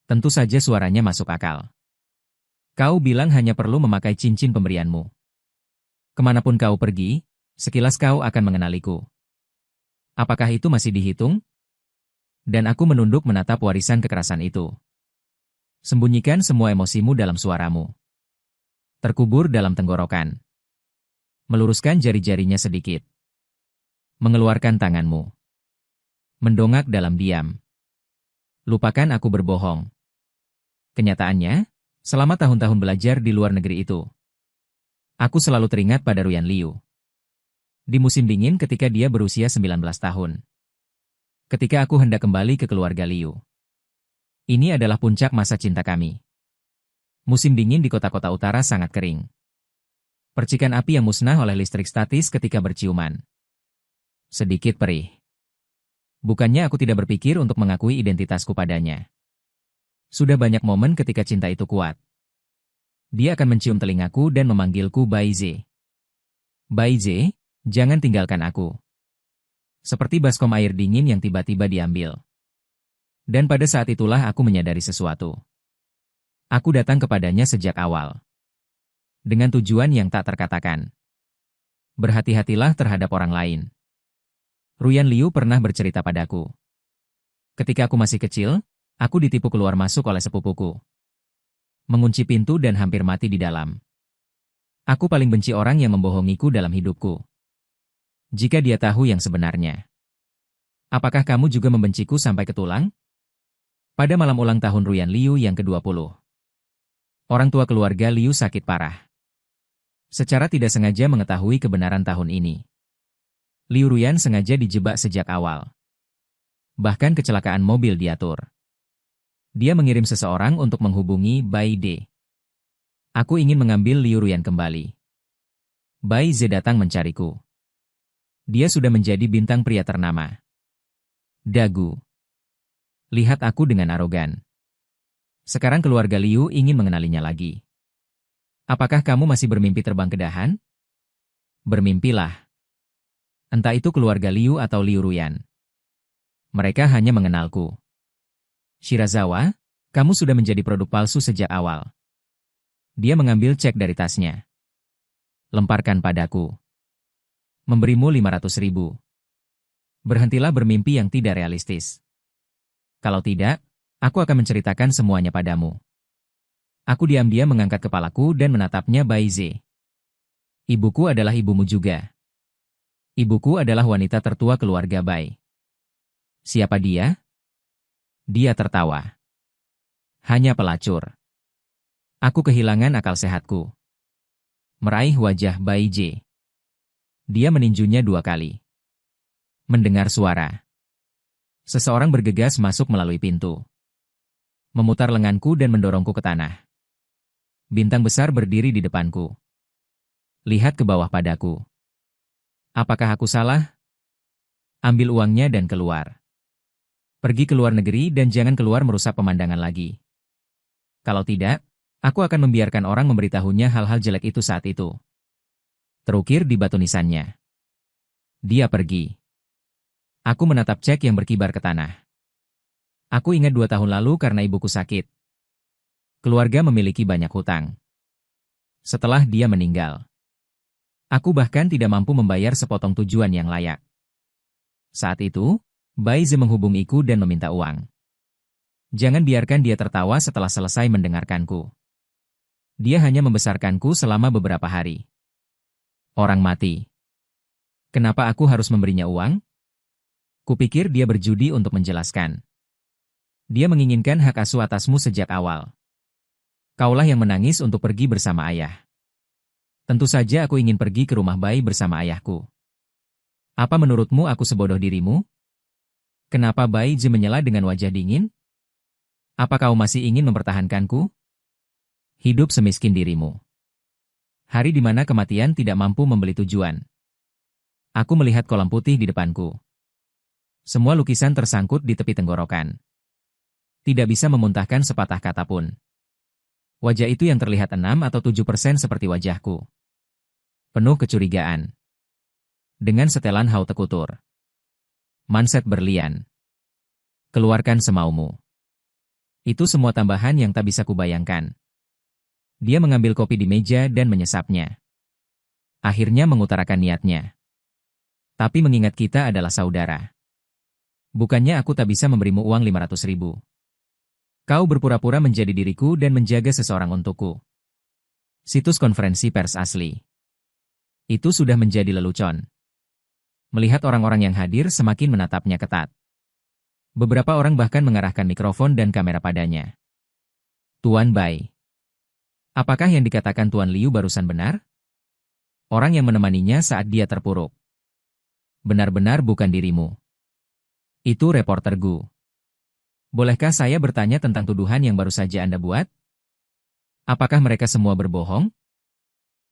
Tentu saja suaranya masuk akal. Kau bilang hanya perlu memakai cincin pemberianmu. Kemanapun kau pergi, sekilas kau akan mengenaliku. Apakah itu masih dihitung? Dan aku menunduk menatap warisan kekerasan itu. Sembunyikan semua emosimu dalam suaramu. Terkubur dalam tenggorokan. Meluruskan jari-jarinya sedikit. Mengeluarkan tanganmu. Mendongak dalam diam. Lupakan aku berbohong. Kenyataannya, selama tahun-tahun belajar di luar negeri itu, aku selalu teringat pada Ruyan Liu. Di musim dingin ketika dia berusia 19 tahun. Ketika aku hendak kembali ke keluarga Liu. Ini adalah puncak masa cinta kami. Musim dingin di kota-kota utara sangat kering. Percikan api yang musnah oleh listrik statis ketika berciuman. Sedikit perih. Bukannya aku tidak berpikir untuk mengakui identitasku padanya. Sudah banyak momen ketika cinta itu kuat. Dia akan mencium telingaku dan memanggilku Bai Zhe. Bai Zhe, jangan tinggalkan aku. Seperti baskom air dingin yang tiba-tiba diambil. Dan pada saat itulah aku menyadari sesuatu. Aku datang kepadanya sejak awal. Dengan tujuan yang tak terkatakan. Berhati-hatilah terhadap orang lain. Ruyan Liu pernah bercerita padaku. Ketika aku masih kecil, aku ditipu keluar masuk oleh sepupuku. Mengunci pintu dan hampir mati di dalam. Aku paling benci orang yang membohongiku dalam hidupku. Jika dia tahu yang sebenarnya. Apakah kamu juga membenciku sampai ke tulang? Pada malam ulang tahun Ruyan Liu yang ke-20. Orang tua keluarga Liu sakit parah. Secara tidak sengaja mengetahui kebenaran tahun ini. Liu Ruyan sengaja dijebak sejak awal. Bahkan kecelakaan mobil diatur. Dia mengirim seseorang untuk menghubungi Bai De. Aku ingin mengambil Liu Ruyan kembali. Bai Zhe datang mencariku. Dia sudah menjadi bintang pria ternama. Dagu. Lihat aku dengan arogan. Sekarang keluarga Liu ingin mengenalinya lagi. Apakah kamu masih bermimpi terbang ke dahan? Bermimpilah. Entah itu keluarga Liu atau Liu Ruyan. Mereka hanya mengenalku. Shirazawa, kamu sudah menjadi produk palsu sejak awal. Dia mengambil cek dari tasnya. Lemparkan padaku. Memberimu 500.000. Berhentilah bermimpi yang tidak realistis. Kalau tidak, aku akan menceritakan semuanya padamu. Aku diam-diam mengangkat kepalaku dan menatapnya Bai Zhe. Ibuku adalah ibumu juga. Ibuku adalah wanita tertua keluarga Bai. Siapa dia? Dia tertawa. Hanya pelacur. Aku kehilangan akal sehatku. Meraih wajah Bai J. Dia meninjunya 2 kali. Mendengar suara. Seseorang bergegas masuk melalui pintu. Memutar lenganku dan mendorongku ke tanah. Bintang besar berdiri di depanku. Lihat ke bawah padaku. Apakah aku salah? Ambil uangnya dan keluar. Pergi ke luar negeri dan jangan keluar merusak pemandangan lagi. Kalau tidak, aku akan membiarkan orang memberitahunya hal-hal jelek itu saat itu. Terukir di batu nisannya. Dia pergi. Aku menatap cek yang berkibar ke tanah. Aku ingat 2 tahun lalu karena ibuku sakit. Keluarga memiliki banyak hutang. Setelah dia meninggal, aku bahkan tidak mampu membayar sepotong tujuan yang layak. Saat itu, Bai Ze menghubungiku dan meminta uang. Jangan biarkan dia tertawa setelah selesai mendengarkanku. Dia hanya membesarkanku selama beberapa hari. Orang mati. Kenapa aku harus memberinya uang? Kupikir dia berjudi untuk menjelaskan. Dia menginginkan hak asuh atasmu sejak awal. Kaulah yang menangis untuk pergi bersama ayah. Tentu saja aku ingin pergi ke rumah Bai bersama ayahku. Apa menurutmu aku sebodoh dirimu? Kenapa Bai Ji menyela dengan wajah dingin? Apa kau masih ingin mempertahankanku? Hidup semiskin dirimu. Hari di mana kematian tidak mampu membeli tujuan. Aku melihat kolam putih di depanku. Semua lukisan tersangkut di tepi tenggorokan. Tidak bisa memuntahkan sepatah kata pun. Wajah itu yang terlihat 6 atau 7% seperti wajahku. Penuh kecurigaan. Dengan setelan haute couture. Manset berlian. Keluarkan semaumu. Itu semua tambahan yang tak bisa kubayangkan. Dia mengambil kopi di meja dan menyesapnya. Akhirnya mengutarakan niatnya. Tapi mengingat kita adalah saudara. Bukannya aku tak bisa memberimu uang 500.000. Kau berpura-pura menjadi diriku dan menjaga seseorang untukku. Situs konferensi pers asli. Itu sudah menjadi lelucon. Melihat orang-orang yang hadir semakin menatapnya ketat. Beberapa orang bahkan mengarahkan mikrofon dan kamera padanya. Tuan Bai. Apakah yang dikatakan Tuan Liu barusan benar? Orang yang menemaninya saat dia terpuruk. Benar-benar bukan dirimu. Itu reporter Gu. Bolehkah saya bertanya tentang tuduhan yang baru saja Anda buat? Apakah mereka semua berbohong?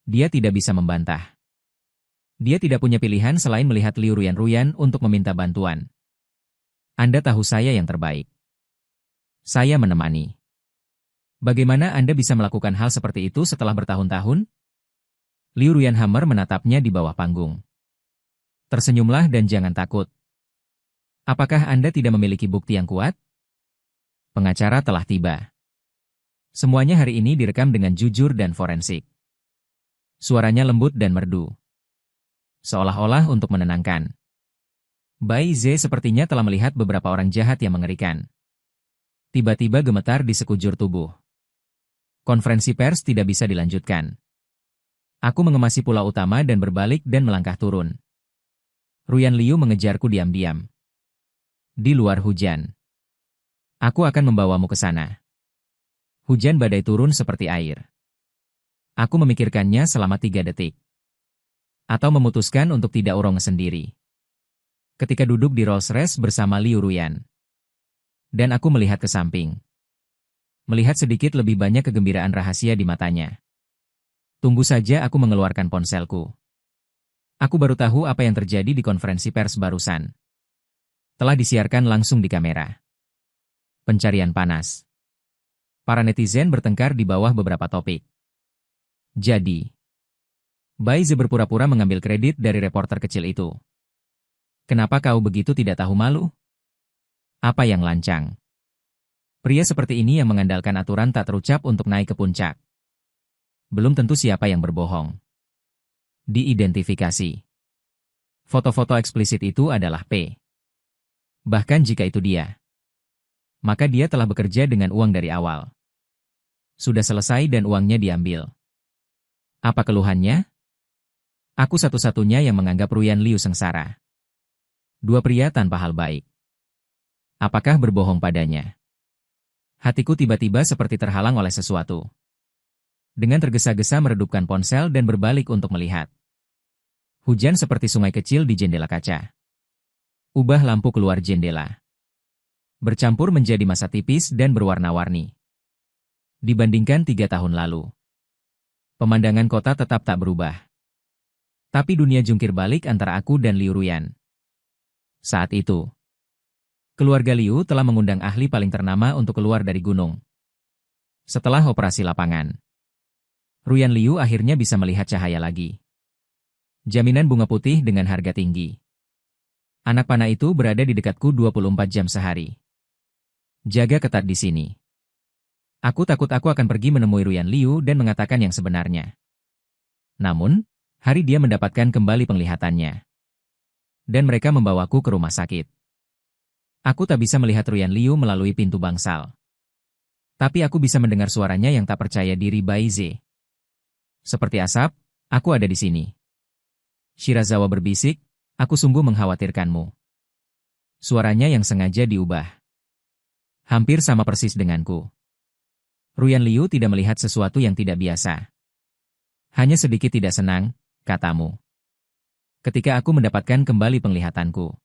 Dia tidak bisa membantah. Dia tidak punya pilihan selain melihat Liu Ruyan untuk meminta bantuan. Anda tahu saya yang terbaik. Saya menemani. Bagaimana Anda bisa melakukan hal seperti itu setelah bertahun-tahun? Liu Hammer menatapnya di bawah panggung. Tersenyumlah dan jangan takut. Apakah Anda tidak memiliki bukti yang kuat? Pengacara telah tiba. Semuanya hari ini direkam dengan jujur dan forensik. Suaranya lembut dan merdu. Seolah-olah untuk menenangkan. Bai Ze sepertinya telah melihat beberapa orang jahat yang mengerikan. Tiba-tiba gemetar di sekujur tubuh. Konferensi pers tidak bisa dilanjutkan. Aku mengemasi pulau utama dan berbalik dan melangkah turun. Ruyan Liu mengejarku diam-diam. Di luar hujan. Aku akan membawamu ke sana. Hujan badai turun seperti air. Aku memikirkannya selama 3 detik. Atau memutuskan untuk tidak urung sendiri. Ketika duduk di Rolls-Royce bersama Liu Ruyan. Dan aku melihat ke samping. Melihat sedikit lebih banyak kegembiraan rahasia di matanya. Tunggu saja aku mengeluarkan ponselku. Aku baru tahu apa yang terjadi di konferensi pers barusan. Telah disiarkan langsung di kamera. Pencarian panas. Para netizen bertengkar di bawah beberapa topik. Jadi, Bai Ze berpura-pura mengambil kredit dari reporter kecil itu. Kenapa kau begitu tidak tahu malu? Apa yang lancang? Pria seperti ini yang mengandalkan aturan tak terucap untuk naik ke puncak. Belum tentu siapa yang berbohong. Diidentifikasi. Foto-foto eksplisit itu adalah P. Bahkan jika itu dia. Maka dia telah bekerja dengan uang dari awal. Sudah selesai dan uangnya diambil. Apa keluhannya? Aku satu-satunya yang menganggap Ruyan Liu sengsara. Dua pria tanpa hal baik. Apakah berbohong padanya? Hatiku tiba-tiba seperti terhalang oleh sesuatu. Dengan tergesa-gesa meredupkan ponsel dan berbalik untuk melihat. Hujan seperti sungai kecil di jendela kaca. Ubah lampu keluar jendela. Bercampur menjadi massa tipis dan berwarna-warni. Dibandingkan 3 tahun lalu. Pemandangan kota tetap tak berubah. Tapi dunia jungkir balik antara aku dan Liu Ruyan. Saat itu, keluarga Liu telah mengundang ahli paling ternama untuk keluar dari gunung. Setelah operasi lapangan, Ruyan Liu akhirnya bisa melihat cahaya lagi. Jaminan bunga putih dengan harga tinggi. Anak panah itu berada di dekatku 24 jam sehari. Jaga ketat di sini. Aku takut aku akan pergi menemui Ruyan Liu dan mengatakan yang sebenarnya. Namun, hari dia mendapatkan kembali penglihatannya. Dan mereka membawaku ke rumah sakit. Aku tak bisa melihat Ruyan Liu melalui pintu bangsal. Tapi aku bisa mendengar suaranya yang tak percaya diri Baize. Seperti asap, aku ada di sini. Shirazawa berbisik, aku sungguh mengkhawatirkanmu. Suaranya yang sengaja diubah. Hampir sama persis denganku. Ruyan Liu tidak melihat sesuatu yang tidak biasa. Hanya sedikit tidak senang, katamu. Ketika aku mendapatkan kembali penglihatanku.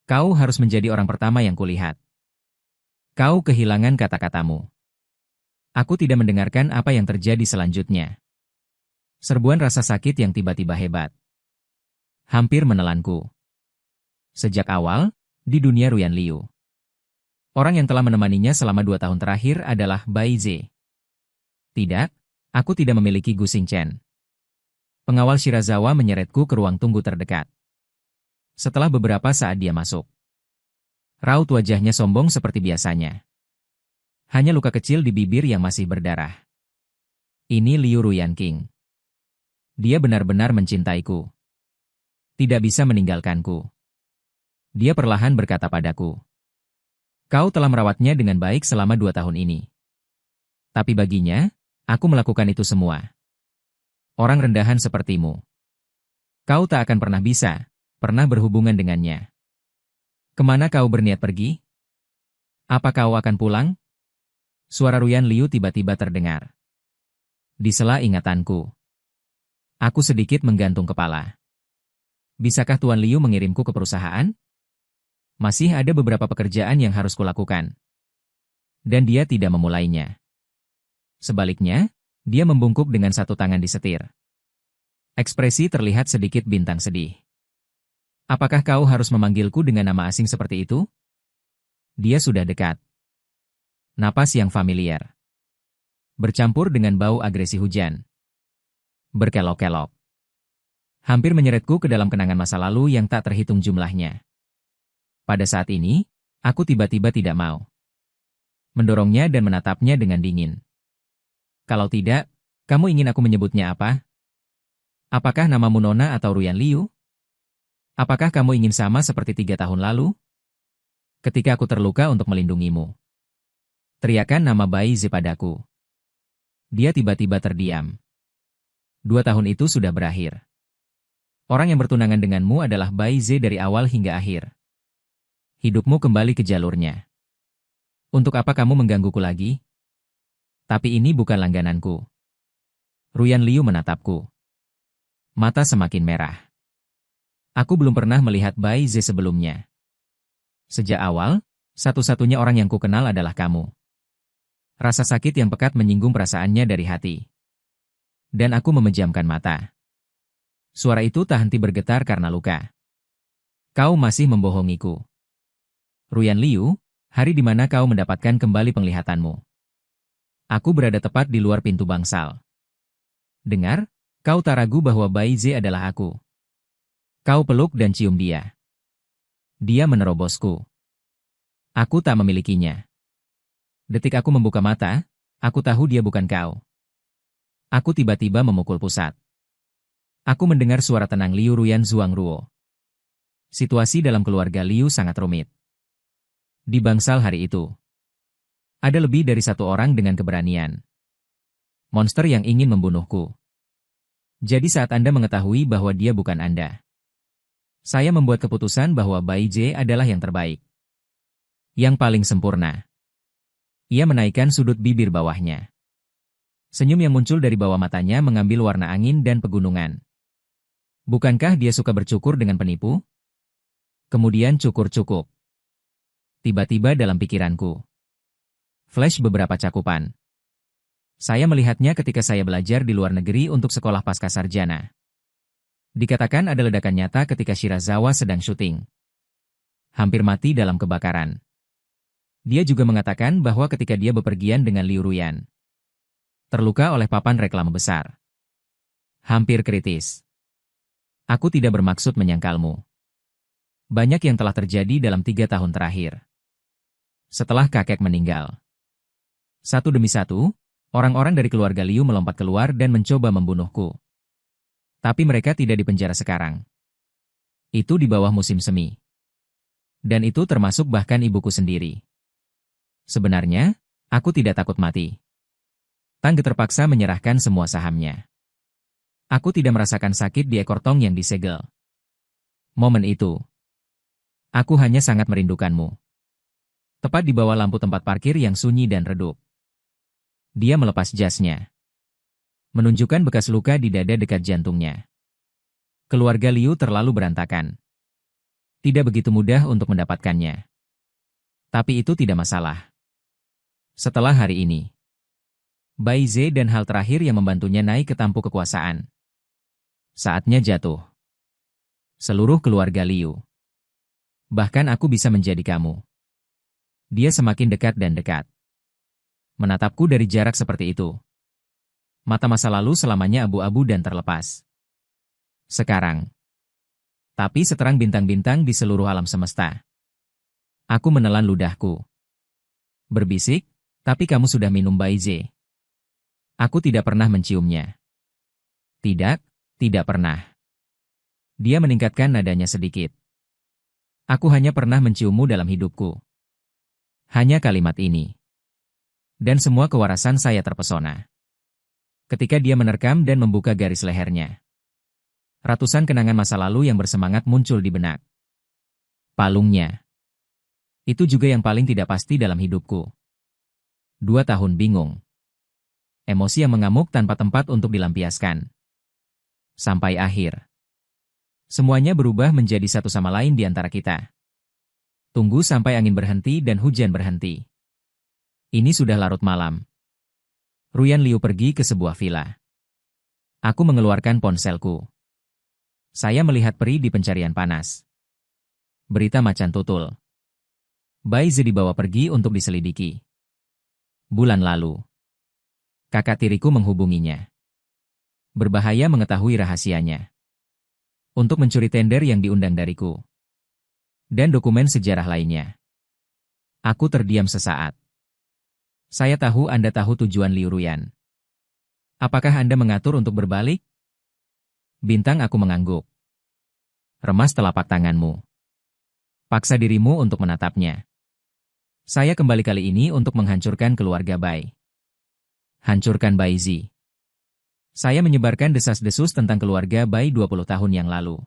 Kau harus menjadi orang pertama yang kulihat. Kau kehilangan kata-katamu. Aku tidak mendengarkan apa yang terjadi selanjutnya. Serbuan rasa sakit yang tiba-tiba hebat. Hampir menelanku. Sejak awal, di dunia Ruyan Liu. Orang yang telah menemaninya selama 2 tahun terakhir adalah Baize. Tidak, aku tidak memiliki Gu Xingchen. Pengawal Shirazawa menyeretku ke ruang tunggu terdekat. Setelah beberapa saat dia masuk. Raut wajahnya sombong seperti biasanya. Hanya luka kecil di bibir yang masih berdarah. Ini Liu Ruyan King. Dia benar-benar mencintaiku. Tidak bisa meninggalkanku. Dia perlahan berkata padaku. Kau telah merawatnya dengan baik selama 2 tahun ini. Tapi baginya, aku melakukan itu semua. Orang rendahan sepertimu. Kau tak akan pernah berhubungan dengannya. Kemana kau berniat pergi? Apa kau akan pulang? Suara Ruyan Liu tiba-tiba terdengar. Di sela ingatanku. Aku sedikit menggantung kepala. Bisakah Tuan Liu mengirimku ke perusahaan? Masih ada beberapa pekerjaan yang harus kulakukan. Dan dia tidak memulainya. Sebaliknya, dia membungkuk dengan satu tangan di setir. Ekspresi terlihat sedikit bintang sedih. Apakah kau harus memanggilku dengan nama asing seperti itu? Dia sudah dekat. Napas yang familiar. Bercampur dengan bau agresi hujan. Berkelok-kelok. Hampir menyeretku ke dalam kenangan masa lalu yang tak terhitung jumlahnya. Pada saat ini, aku tiba-tiba tidak mau. Mendorongnya dan menatapnya dengan dingin. Kalau tidak, kamu ingin aku menyebutnya apa? Apakah namamu Nona atau Ruyan Liu? Apakah kamu ingin sama seperti 3 tahun lalu? Ketika aku terluka untuk melindungimu. Teriakan nama Baize padaku. Dia tiba-tiba terdiam. 2 tahun itu sudah berakhir. Orang yang bertunangan denganmu adalah Baize dari awal hingga akhir. Hidupmu kembali ke jalurnya. Untuk apa kamu menggangguku lagi? Tapi ini bukan langgananku. Ruyan Liu menatapku. Mata semakin merah. Aku belum pernah melihat Baize sebelumnya. Sejak awal, satu-satunya orang yang kukenal adalah kamu. Rasa sakit yang pekat menyinggung perasaannya dari hati. Dan aku memejamkan mata. Suara itu tak henti bergetar karena luka. Kau masih membohongiku. Ruyan Liu, hari di mana kau mendapatkan kembali penglihatanmu. Aku berada tepat di luar pintu bangsal. Dengar, kau tak ragu bahwa Baize adalah aku. Kau peluk dan cium dia. Dia menerobosku. Aku tak memilikinya. Detik aku membuka mata, aku tahu dia bukan kau. Aku tiba-tiba memukul pusat. Aku mendengar suara tenang Liu Ruyan Zhuangruo. Situasi dalam keluarga Liu sangat rumit. Di bangsal hari itu, ada lebih dari 1 orang dengan keberanian. Monster yang ingin membunuhku. Jadi saat Anda mengetahui bahwa dia bukan Anda, saya membuat keputusan bahwa Bai J adalah yang terbaik. Yang paling sempurna. Ia menaikkan sudut bibir bawahnya. Senyum yang muncul dari bawah matanya mengambil warna angin dan pegunungan. Bukankah dia suka bercukur dengan penipu? Kemudian cukur-cukup. Tiba-tiba dalam pikiranku. Flash beberapa cakupan. Saya melihatnya ketika saya belajar di luar negeri untuk sekolah pascasarjana. Dikatakan ada ledakan nyata ketika Shirazawa sedang syuting. Hampir mati dalam kebakaran. Dia juga mengatakan bahwa ketika dia bepergian dengan Liu Ruyan, terluka oleh papan reklame besar. Hampir kritis. Aku tidak bermaksud menyangkalmu. Banyak yang telah terjadi dalam 3 tahun terakhir. Setelah kakek meninggal. Satu demi satu, orang-orang dari keluarga Liu melompat keluar dan mencoba membunuhku. Tapi mereka tidak dipenjara sekarang. Itu di bawah musim semi. Dan itu termasuk bahkan ibuku sendiri. Sebenarnya, aku tidak takut mati. Tangge terpaksa menyerahkan semua sahamnya. Aku tidak merasakan sakit di ekor tong yang disegel. Momen itu, aku hanya sangat merindukanmu. Tepat di bawah lampu tempat parkir yang sunyi dan redup. Dia melepas jasnya. Menunjukkan bekas luka di dada dekat jantungnya. Keluarga Liu terlalu berantakan. Tidak begitu mudah untuk mendapatkannya. Tapi itu tidak masalah. Setelah hari ini, Bai Ze dan hal terakhir yang membantunya naik ke tampuk kekuasaan. Saatnya jatuh. Seluruh keluarga Liu. Bahkan aku bisa menjadi kamu. Dia semakin dekat dan dekat. Menatapku dari jarak seperti itu. Mata masa lalu selamanya abu-abu dan terlepas. Sekarang. Tapi seterang bintang-bintang di seluruh alam semesta. Aku menelan ludahku. Berbisik, tapi kamu sudah minum Bai Ze. Aku tidak pernah menciumnya. Tidak, tidak pernah. Dia meningkatkan nadanya sedikit. Aku hanya pernah menciummu dalam hidupku. Hanya kalimat ini. Dan semua kewarasan saya terpesona. Ketika dia menerkam dan membuka garis lehernya. Ratusan kenangan masa lalu yang bersemangat muncul di benak. Palungnya. Itu juga yang paling tidak pasti dalam hidupku. 2 tahun bingung. Emosi yang mengamuk tanpa tempat untuk dilampiaskan. Sampai akhir. Semuanya berubah menjadi satu sama lain di antara kita. Tunggu sampai angin berhenti dan hujan berhenti. Ini sudah larut malam. Ruyan Liu pergi ke sebuah villa. Aku mengeluarkan ponselku. Saya melihat peri di pencarian panas. Berita macan tutul. Bai Ze dibawa pergi untuk diselidiki. Bulan lalu. Kakak tiriku menghubunginya. Berbahaya mengetahui rahasianya. Untuk mencuri tender yang diundang dariku. Dan dokumen sejarah lainnya. Aku terdiam sesaat. Saya tahu Anda tahu tujuan Liu Ruyan. Apakah Anda mengatur untuk berbalik? Bintang aku mengangguk. Remas telapak tanganmu. Paksa dirimu untuk menatapnya. Saya kembali kali ini untuk menghancurkan keluarga Bai. Hancurkan Bai Zi. Saya menyebarkan desas-desus tentang keluarga Bai 20 tahun yang lalu.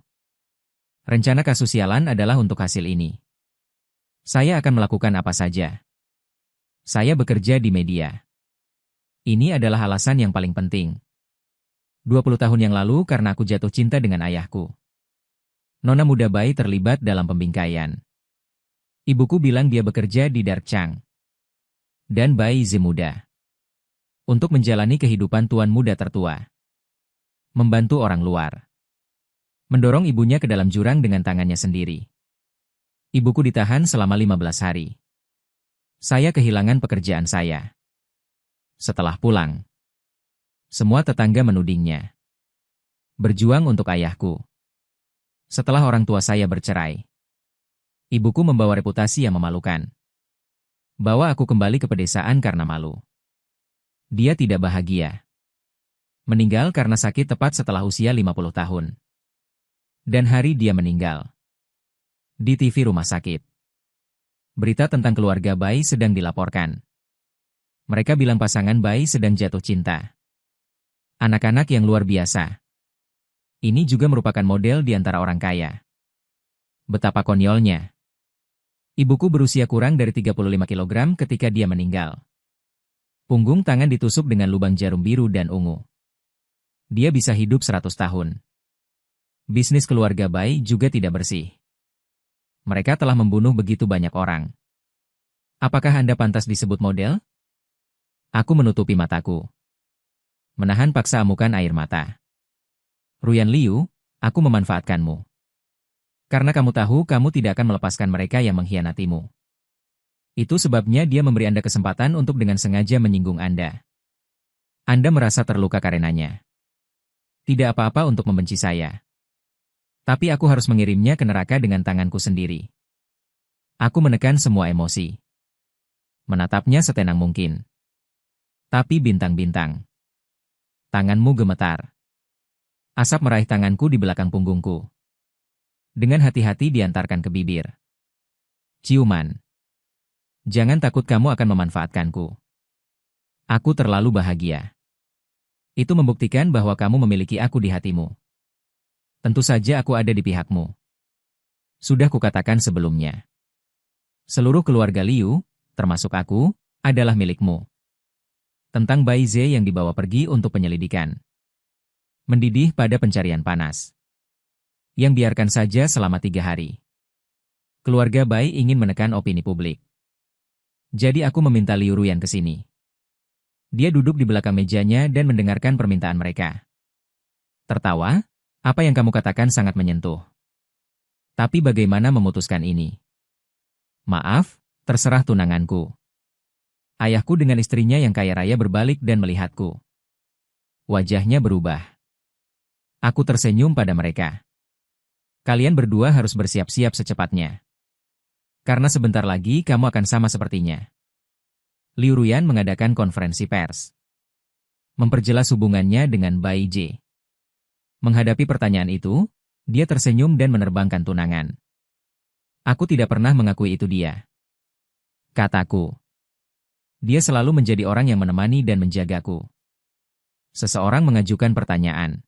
Rencana kasus sialan adalah untuk hasil ini. Saya akan melakukan apa saja. Saya bekerja di media. Ini adalah alasan yang paling penting. 20 tahun yang lalu karena aku jatuh cinta dengan ayahku. Nona muda Bai terlibat dalam pembingkaian. Ibuku bilang dia bekerja di Dark Chang. Dan Bai Ze muda. Untuk menjalani kehidupan tuan muda tertua. Membantu orang luar. Mendorong ibunya ke dalam jurang dengan tangannya sendiri. Ibuku ditahan selama 15 hari. Saya kehilangan pekerjaan saya. Setelah pulang, semua tetangga menudingnya. Berjuang untuk ayahku. Setelah orang tua saya bercerai, ibuku membawa reputasi yang memalukan. Bawa aku kembali ke pedesaan karena malu. Dia tidak bahagia. Meninggal karena sakit tepat setelah usia 50 tahun. Dan hari dia meninggal. Di TV rumah sakit. Berita tentang keluarga Bai sedang dilaporkan. Mereka bilang pasangan Bai sedang jatuh cinta. Anak-anak yang luar biasa. Ini juga merupakan model di antara orang kaya. Betapa konyolnya. Ibuku berusia kurang dari 35 kilogram ketika dia meninggal. Punggung tangan ditusuk dengan lubang jarum biru dan ungu. Dia bisa hidup 100 tahun. Bisnis keluarga Bai juga tidak bersih. Mereka telah membunuh begitu banyak orang. Apakah Anda pantas disebut model? Aku menutupi mataku. Menahan paksa amukan air mata. Ruyan Liu, aku memanfaatkanmu. Karena kamu tahu kamu tidak akan melepaskan mereka yang mengkhianatimu. Itu sebabnya dia memberi Anda kesempatan untuk dengan sengaja menyinggung Anda. Anda merasa terluka karenanya. Tidak apa-apa untuk membenci saya. Tapi aku harus mengirimnya ke neraka dengan tanganku sendiri. Aku menekan semua emosi. Menatapnya setenang mungkin. Tapi bintang-bintang. Tanganmu gemetar. Asap meraih tanganku di belakang punggungku. Dengan hati-hati diantarkan ke bibir. Ciuman. Jangan takut kamu akan memanfaatkanku. Aku terlalu bahagia. Itu membuktikan bahwa kamu memiliki aku di hatimu. Tentu saja aku ada di pihakmu. Sudah kukatakan sebelumnya. Seluruh keluarga Liu, termasuk aku, adalah milikmu. Tentang Bai Ze yang dibawa pergi untuk penyelidikan. Mendidih pada pencarian panas. Yang biarkan saja selama 3 hari. Keluarga Bai ingin menekan opini publik. Jadi aku meminta Liu Ruyan ke sini. Dia duduk di belakang mejanya dan mendengarkan permintaan mereka. Tertawa, apa yang kamu katakan sangat menyentuh. Tapi bagaimana memutuskan ini? Maaf, terserah tunanganku. Ayahku dengan istrinya yang kaya raya berbalik dan melihatku. Wajahnya berubah. Aku tersenyum pada mereka. Kalian berdua harus bersiap-siap secepatnya. Karena sebentar lagi kamu akan sama sepertinya. Liu Ruyan mengadakan konferensi pers. Memperjelas hubungannya dengan Bai Ze. Menghadapi pertanyaan itu, dia tersenyum dan menerbangkan tunangan. Aku tidak pernah mengakui itu dia. Kataku. Dia selalu menjadi orang yang menemani dan menjagaku. Seseorang mengajukan pertanyaan.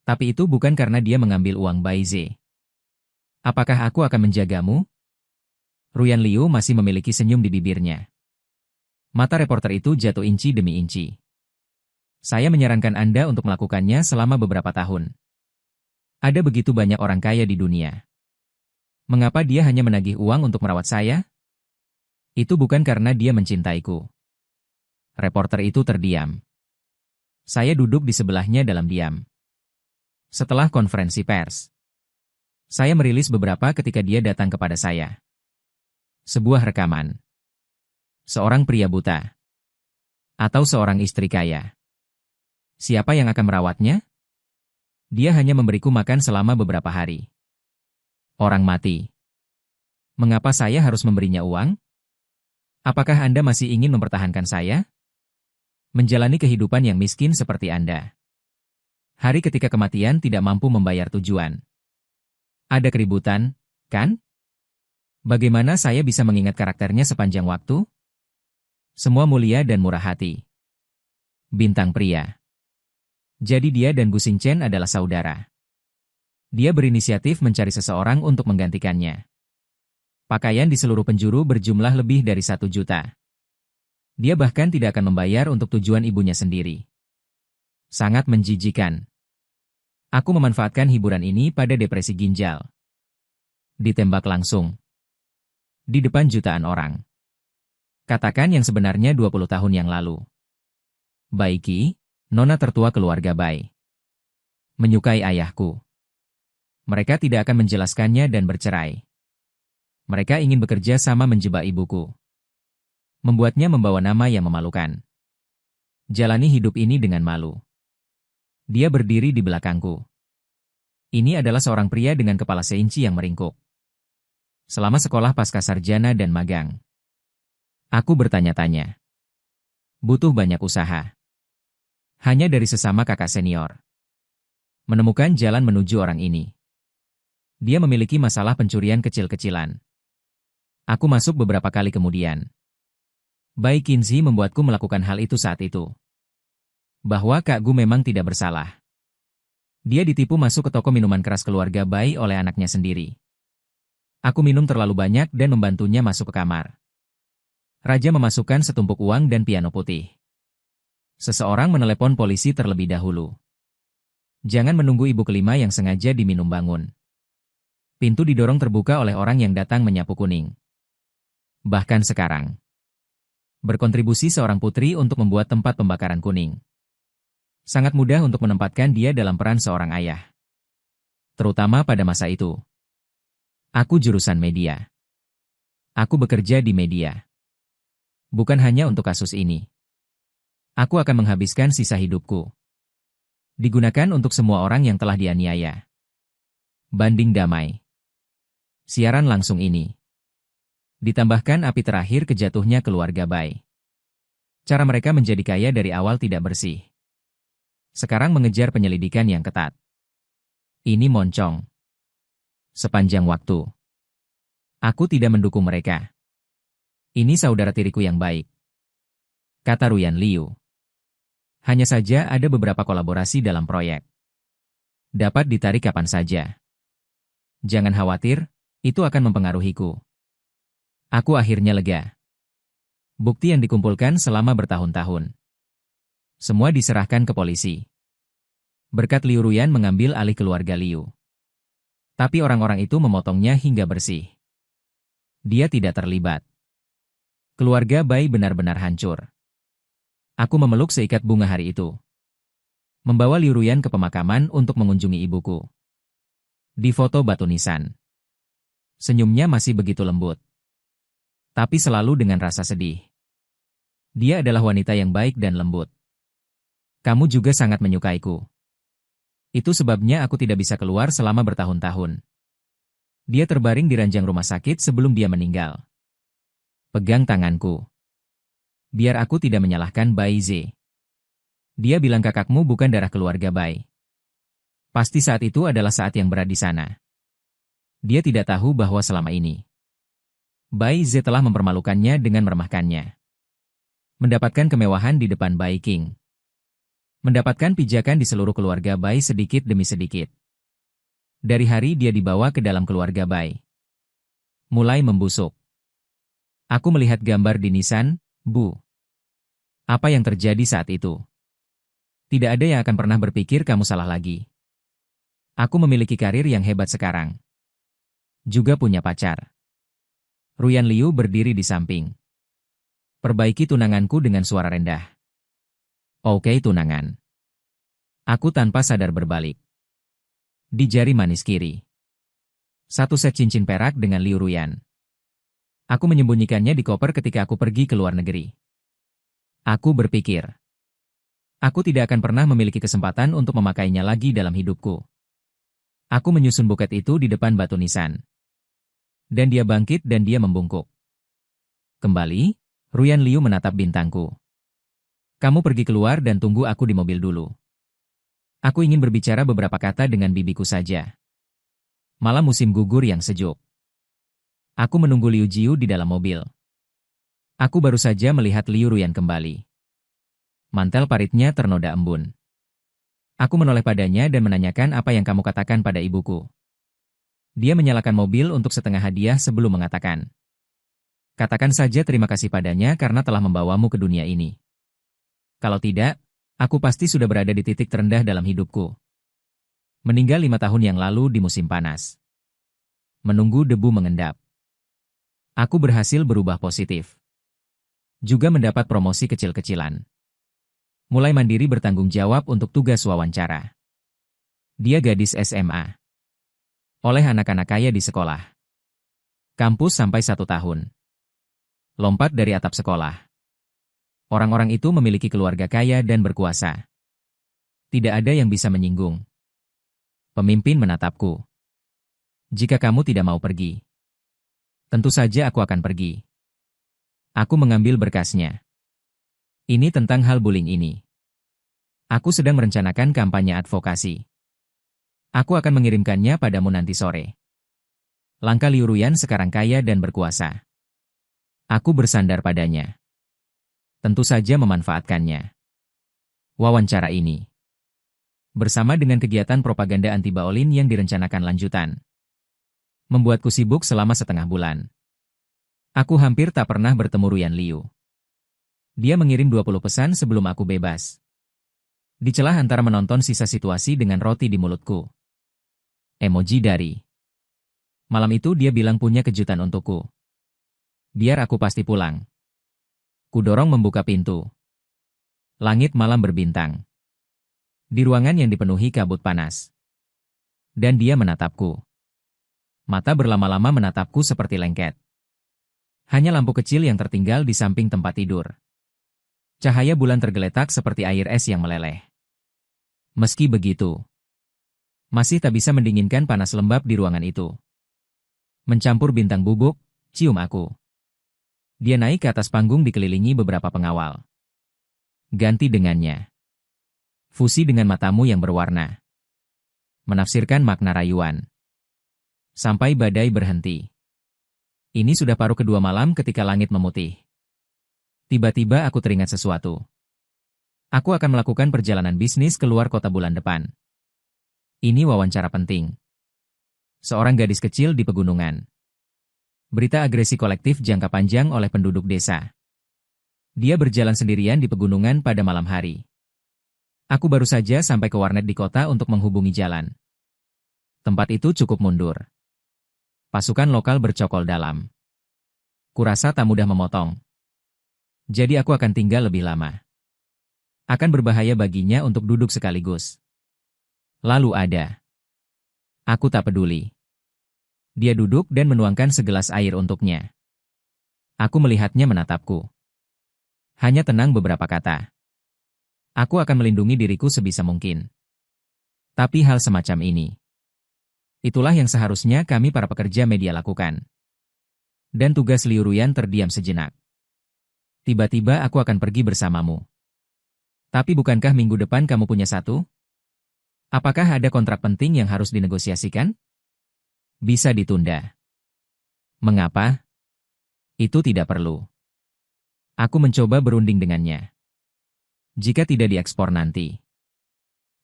Tapi itu bukan karena dia mengambil uang Bai Ze. Apakah aku akan menjagamu? Ruyan Liu masih memiliki senyum di bibirnya. Mata reporter itu jatuh inci demi inci. Saya menyarankan Anda untuk melakukannya selama beberapa tahun. Ada begitu banyak orang kaya di dunia. Mengapa dia hanya menagih uang untuk merawat saya? Itu bukan karena dia mencintaiku. Reporter itu terdiam. Saya duduk di sebelahnya dalam diam. Setelah konferensi pers, saya merilis beberapa ketika dia datang kepada saya. Sebuah rekaman. Seorang pria buta. Atau seorang istri kaya. Siapa yang akan merawatnya? Dia hanya memberiku makan selama beberapa hari. Orang mati. Mengapa saya harus memberinya uang? Apakah Anda masih ingin mempertahankan saya? Menjalani kehidupan yang miskin seperti Anda. Hari ketika kematian tidak mampu membayar tujuan. Ada keributan, kan? Bagaimana saya bisa mengingat karakternya sepanjang waktu? Semua mulia dan murah hati. Bintang pria. Jadi dia dan Gu Xingchen adalah saudara. Dia berinisiatif mencari seseorang untuk menggantikannya. Pakaian di seluruh penjuru berjumlah lebih dari 1 juta. Dia bahkan tidak akan membayar untuk tujuan ibunya sendiri. Sangat menjijikan. Aku memanfaatkan hiburan ini pada depresi ginjal. Ditembak langsung. Di depan jutaan orang. Katakan yang sebenarnya 20 tahun yang lalu. Bai Qi, nona tertua keluarga Bai. Menyukai ayahku. Mereka tidak akan menjelaskannya dan bercerai. Mereka ingin bekerja sama menjebak ibuku. Membuatnya membawa nama yang memalukan. Jalani hidup ini dengan malu. Dia berdiri di belakangku. Ini adalah seorang pria dengan kepala seinci yang meringkuk. Selama sekolah pasca sarjana dan magang. Aku bertanya-tanya. Butuh banyak usaha. Hanya dari sesama kakak senior. Menemukan jalan menuju orang ini. Dia memiliki masalah pencurian kecil-kecilan. Aku masuk beberapa kali kemudian. Bai Qinzi membuatku melakukan hal itu saat itu. Bahwa Kak Gu memang tidak bersalah. Dia ditipu masuk ke toko minuman keras keluarga Bai oleh anaknya sendiri. Aku minum terlalu banyak dan membantunya masuk ke kamar. Raja memasukkan setumpuk uang dan piano putih. Seseorang menelepon polisi terlebih dahulu. Jangan menunggu ibu kelima yang sengaja diminum bangun. Pintu didorong terbuka oleh orang yang datang menyapu kuning. Bahkan sekarang. Berkontribusi seorang putri untuk membuat tempat pembakaran kuning. Sangat mudah untuk menempatkan dia dalam peran seorang ayah. Terutama pada masa itu. Aku jurusan media. Aku bekerja di media. Bukan hanya untuk kasus ini. Aku akan menghabiskan sisa hidupku. Digunakan untuk semua orang yang telah dianiaya. Banding damai. Siaran langsung ini. Ditambahkan api terakhir kejatuhnya keluarga Bai. Cara mereka menjadi kaya dari awal tidak bersih. Sekarang mengejar penyelidikan yang ketat. Ini moncong. Sepanjang waktu. Aku tidak mendukung mereka. Ini saudara tiriku yang baik. Kata Ruyan Liu. Hanya saja ada beberapa kolaborasi dalam proyek. Dapat ditarik kapan saja. Jangan khawatir, itu akan mempengaruhiku. Aku akhirnya lega. Bukti yang dikumpulkan selama bertahun-tahun. Semua diserahkan ke polisi. Berkat Liu Ruyan mengambil alih keluarga Liu. Tapi orang-orang itu memotongnya hingga bersih. Dia tidak terlibat. Keluarga Bai benar-benar hancur. Aku memeluk seikat bunga hari itu. Membawa Liu Ruyan ke pemakaman untuk mengunjungi ibuku. Di foto batu nisan. Senyumnya masih begitu lembut. Tapi selalu dengan rasa sedih. Dia adalah wanita yang baik dan lembut. Kamu juga sangat menyukaiku. Itu sebabnya aku tidak bisa keluar selama bertahun-tahun. Dia terbaring di ranjang rumah sakit sebelum dia meninggal. Pegang tanganku. Biar aku tidak menyalahkan Bai Ze. Dia bilang kakakmu bukan darah keluarga Bai. Pasti saat itu adalah saat yang berat di sana. Dia tidak tahu bahwa selama ini Bai Ze telah mempermalukannya dengan meremehkannya. Mendapatkan kemewahan di depan Bai King. Mendapatkan pijakan di seluruh keluarga Bai sedikit demi sedikit. Dari hari dia dibawa ke dalam keluarga Bai. Mulai membusuk. Aku melihat gambar di nisan, Bu. Apa yang terjadi saat itu? Tidak ada yang akan pernah berpikir kamu salah lagi. Aku memiliki karir yang hebat sekarang. Juga punya pacar. Ruyan Liu berdiri di samping. Perbaiki tunanganku dengan suara rendah. Oke tunangan. Aku tanpa sadar berbalik. Di jari manis kiri. Satu set cincin perak dengan Liu Ruyan. Aku menyembunyikannya di koper ketika aku pergi ke luar negeri. Aku berpikir. Aku tidak akan pernah memiliki kesempatan untuk memakainya lagi dalam hidupku. Aku menyusun buket itu di depan batu nisan. Dan dia bangkit dan dia membungkuk. Kembali, Ruyan Liu menatap bintangku. Kamu pergi keluar dan tunggu aku di mobil dulu. Aku ingin berbicara beberapa kata dengan bibiku saja. Malam musim gugur yang sejuk. Aku menunggu Liu Jiu di dalam mobil. Aku baru saja melihat Liu Ruyan kembali. Mantel paritnya ternoda embun. Aku menoleh padanya dan menanyakan apa yang kamu katakan pada ibuku. Dia menyalakan mobil untuk setengah hadiah sebelum mengatakan. Katakan saja terima kasih padanya karena telah membawamu ke dunia ini. Kalau tidak, aku pasti sudah berada di titik terendah dalam hidupku. Meninggal 5 tahun yang lalu di musim panas. Menunggu debu mengendap. Aku berhasil berubah positif. Juga mendapat promosi kecil-kecilan. Mulai mandiri bertanggung jawab untuk tugas wawancara. Dia gadis SMA. Oleh anak-anak kaya di sekolah. Kampus sampai 1 tahun. Lompat dari atap sekolah. Orang-orang itu memiliki keluarga kaya dan berkuasa. Tidak ada yang bisa menyinggung. Pemimpin menatapku. Jika kamu tidak mau pergi. Tentu saja aku akan pergi. Aku mengambil berkasnya. Ini tentang hal bullying ini. Aku sedang merencanakan kampanye advokasi. Aku akan mengirimkannya padamu nanti sore. Langkah Liu Ruyan sekarang kaya dan berkuasa. Aku bersandar padanya. Tentu saja memanfaatkannya. Wawancara ini. bersama dengan kegiatan propaganda anti Baolin yang direncanakan lanjutan. Membuatku sibuk selama setengah bulan. Aku hampir tak pernah bertemu Ruyan Liu. Dia mengirim 20 pesan sebelum aku bebas. Di celah antara menonton sisa situasi dengan roti di mulutku. Emoji dari. Malam itu dia bilang punya kejutan untukku. Biar aku pasti pulang. Kudorong membuka pintu. Langit malam berbintang. Di ruangan yang dipenuhi kabut panas. Dan dia menatapku. Mata berlama-lama menatapku seperti lengket. Hanya lampu kecil yang tertinggal di samping tempat tidur. Cahaya bulan tergeletak seperti air es yang meleleh. Meski begitu, masih tak bisa mendinginkan panas lembab di ruangan itu. Mencampur bintang bubuk, cium aku. Dia naik ke atas panggung dikelilingi beberapa pengawal. Ganti dengannya. Fusi dengan matamu yang berwarna. Menafsirkan makna rayuan. Sampai badai berhenti. Ini sudah paruh kedua malam ketika langit memutih. Tiba-tiba aku teringat sesuatu. Aku akan melakukan perjalanan bisnis keluar kota bulan depan. Ini wawancara penting. Seorang gadis kecil di pegunungan. Berita agresi kolektif jangka panjang oleh penduduk desa. Dia berjalan sendirian di pegunungan pada malam hari. Aku baru saja sampai ke warnet di kota untuk menghubungi jalan. Tempat itu cukup mundur. Pasukan lokal bercokol dalam. Kurasa tak mudah memotong. Jadi aku akan tinggal lebih lama. Akan berbahaya baginya untuk duduk sekaligus. Lalu ada. Aku tak peduli. Dia duduk dan menuangkan segelas air untuknya. Aku melihatnya menatapku. Hanya tenang beberapa kata. Aku akan melindungi diriku sebisa mungkin. Tapi hal semacam ini. Itulah yang seharusnya kami para pekerja media lakukan. Dan tugas Liu Ruyan terdiam sejenak. Tiba-tiba aku akan pergi bersamamu. Tapi bukankah minggu depan kamu punya satu? Apakah ada kontrak penting yang harus dinegosiasikan? Bisa ditunda. Mengapa? Itu tidak perlu. Aku mencoba berunding dengannya. Jika tidak diekspor nanti.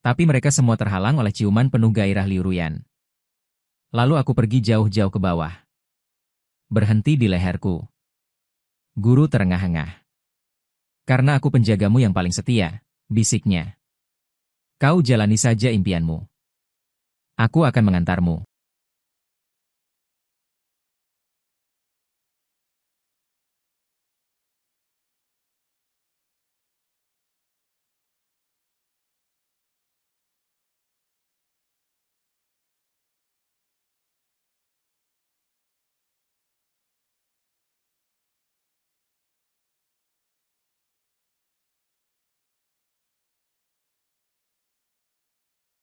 Tapi mereka semua terhalang oleh ciuman penuh gairah Liu Ruyan. Lalu aku pergi jauh-jauh ke bawah. Berhenti di leherku. Guru terengah-engah. Karena aku penjagamu yang paling setia, bisiknya. Kau jalani saja impianmu. Aku akan mengantarmu.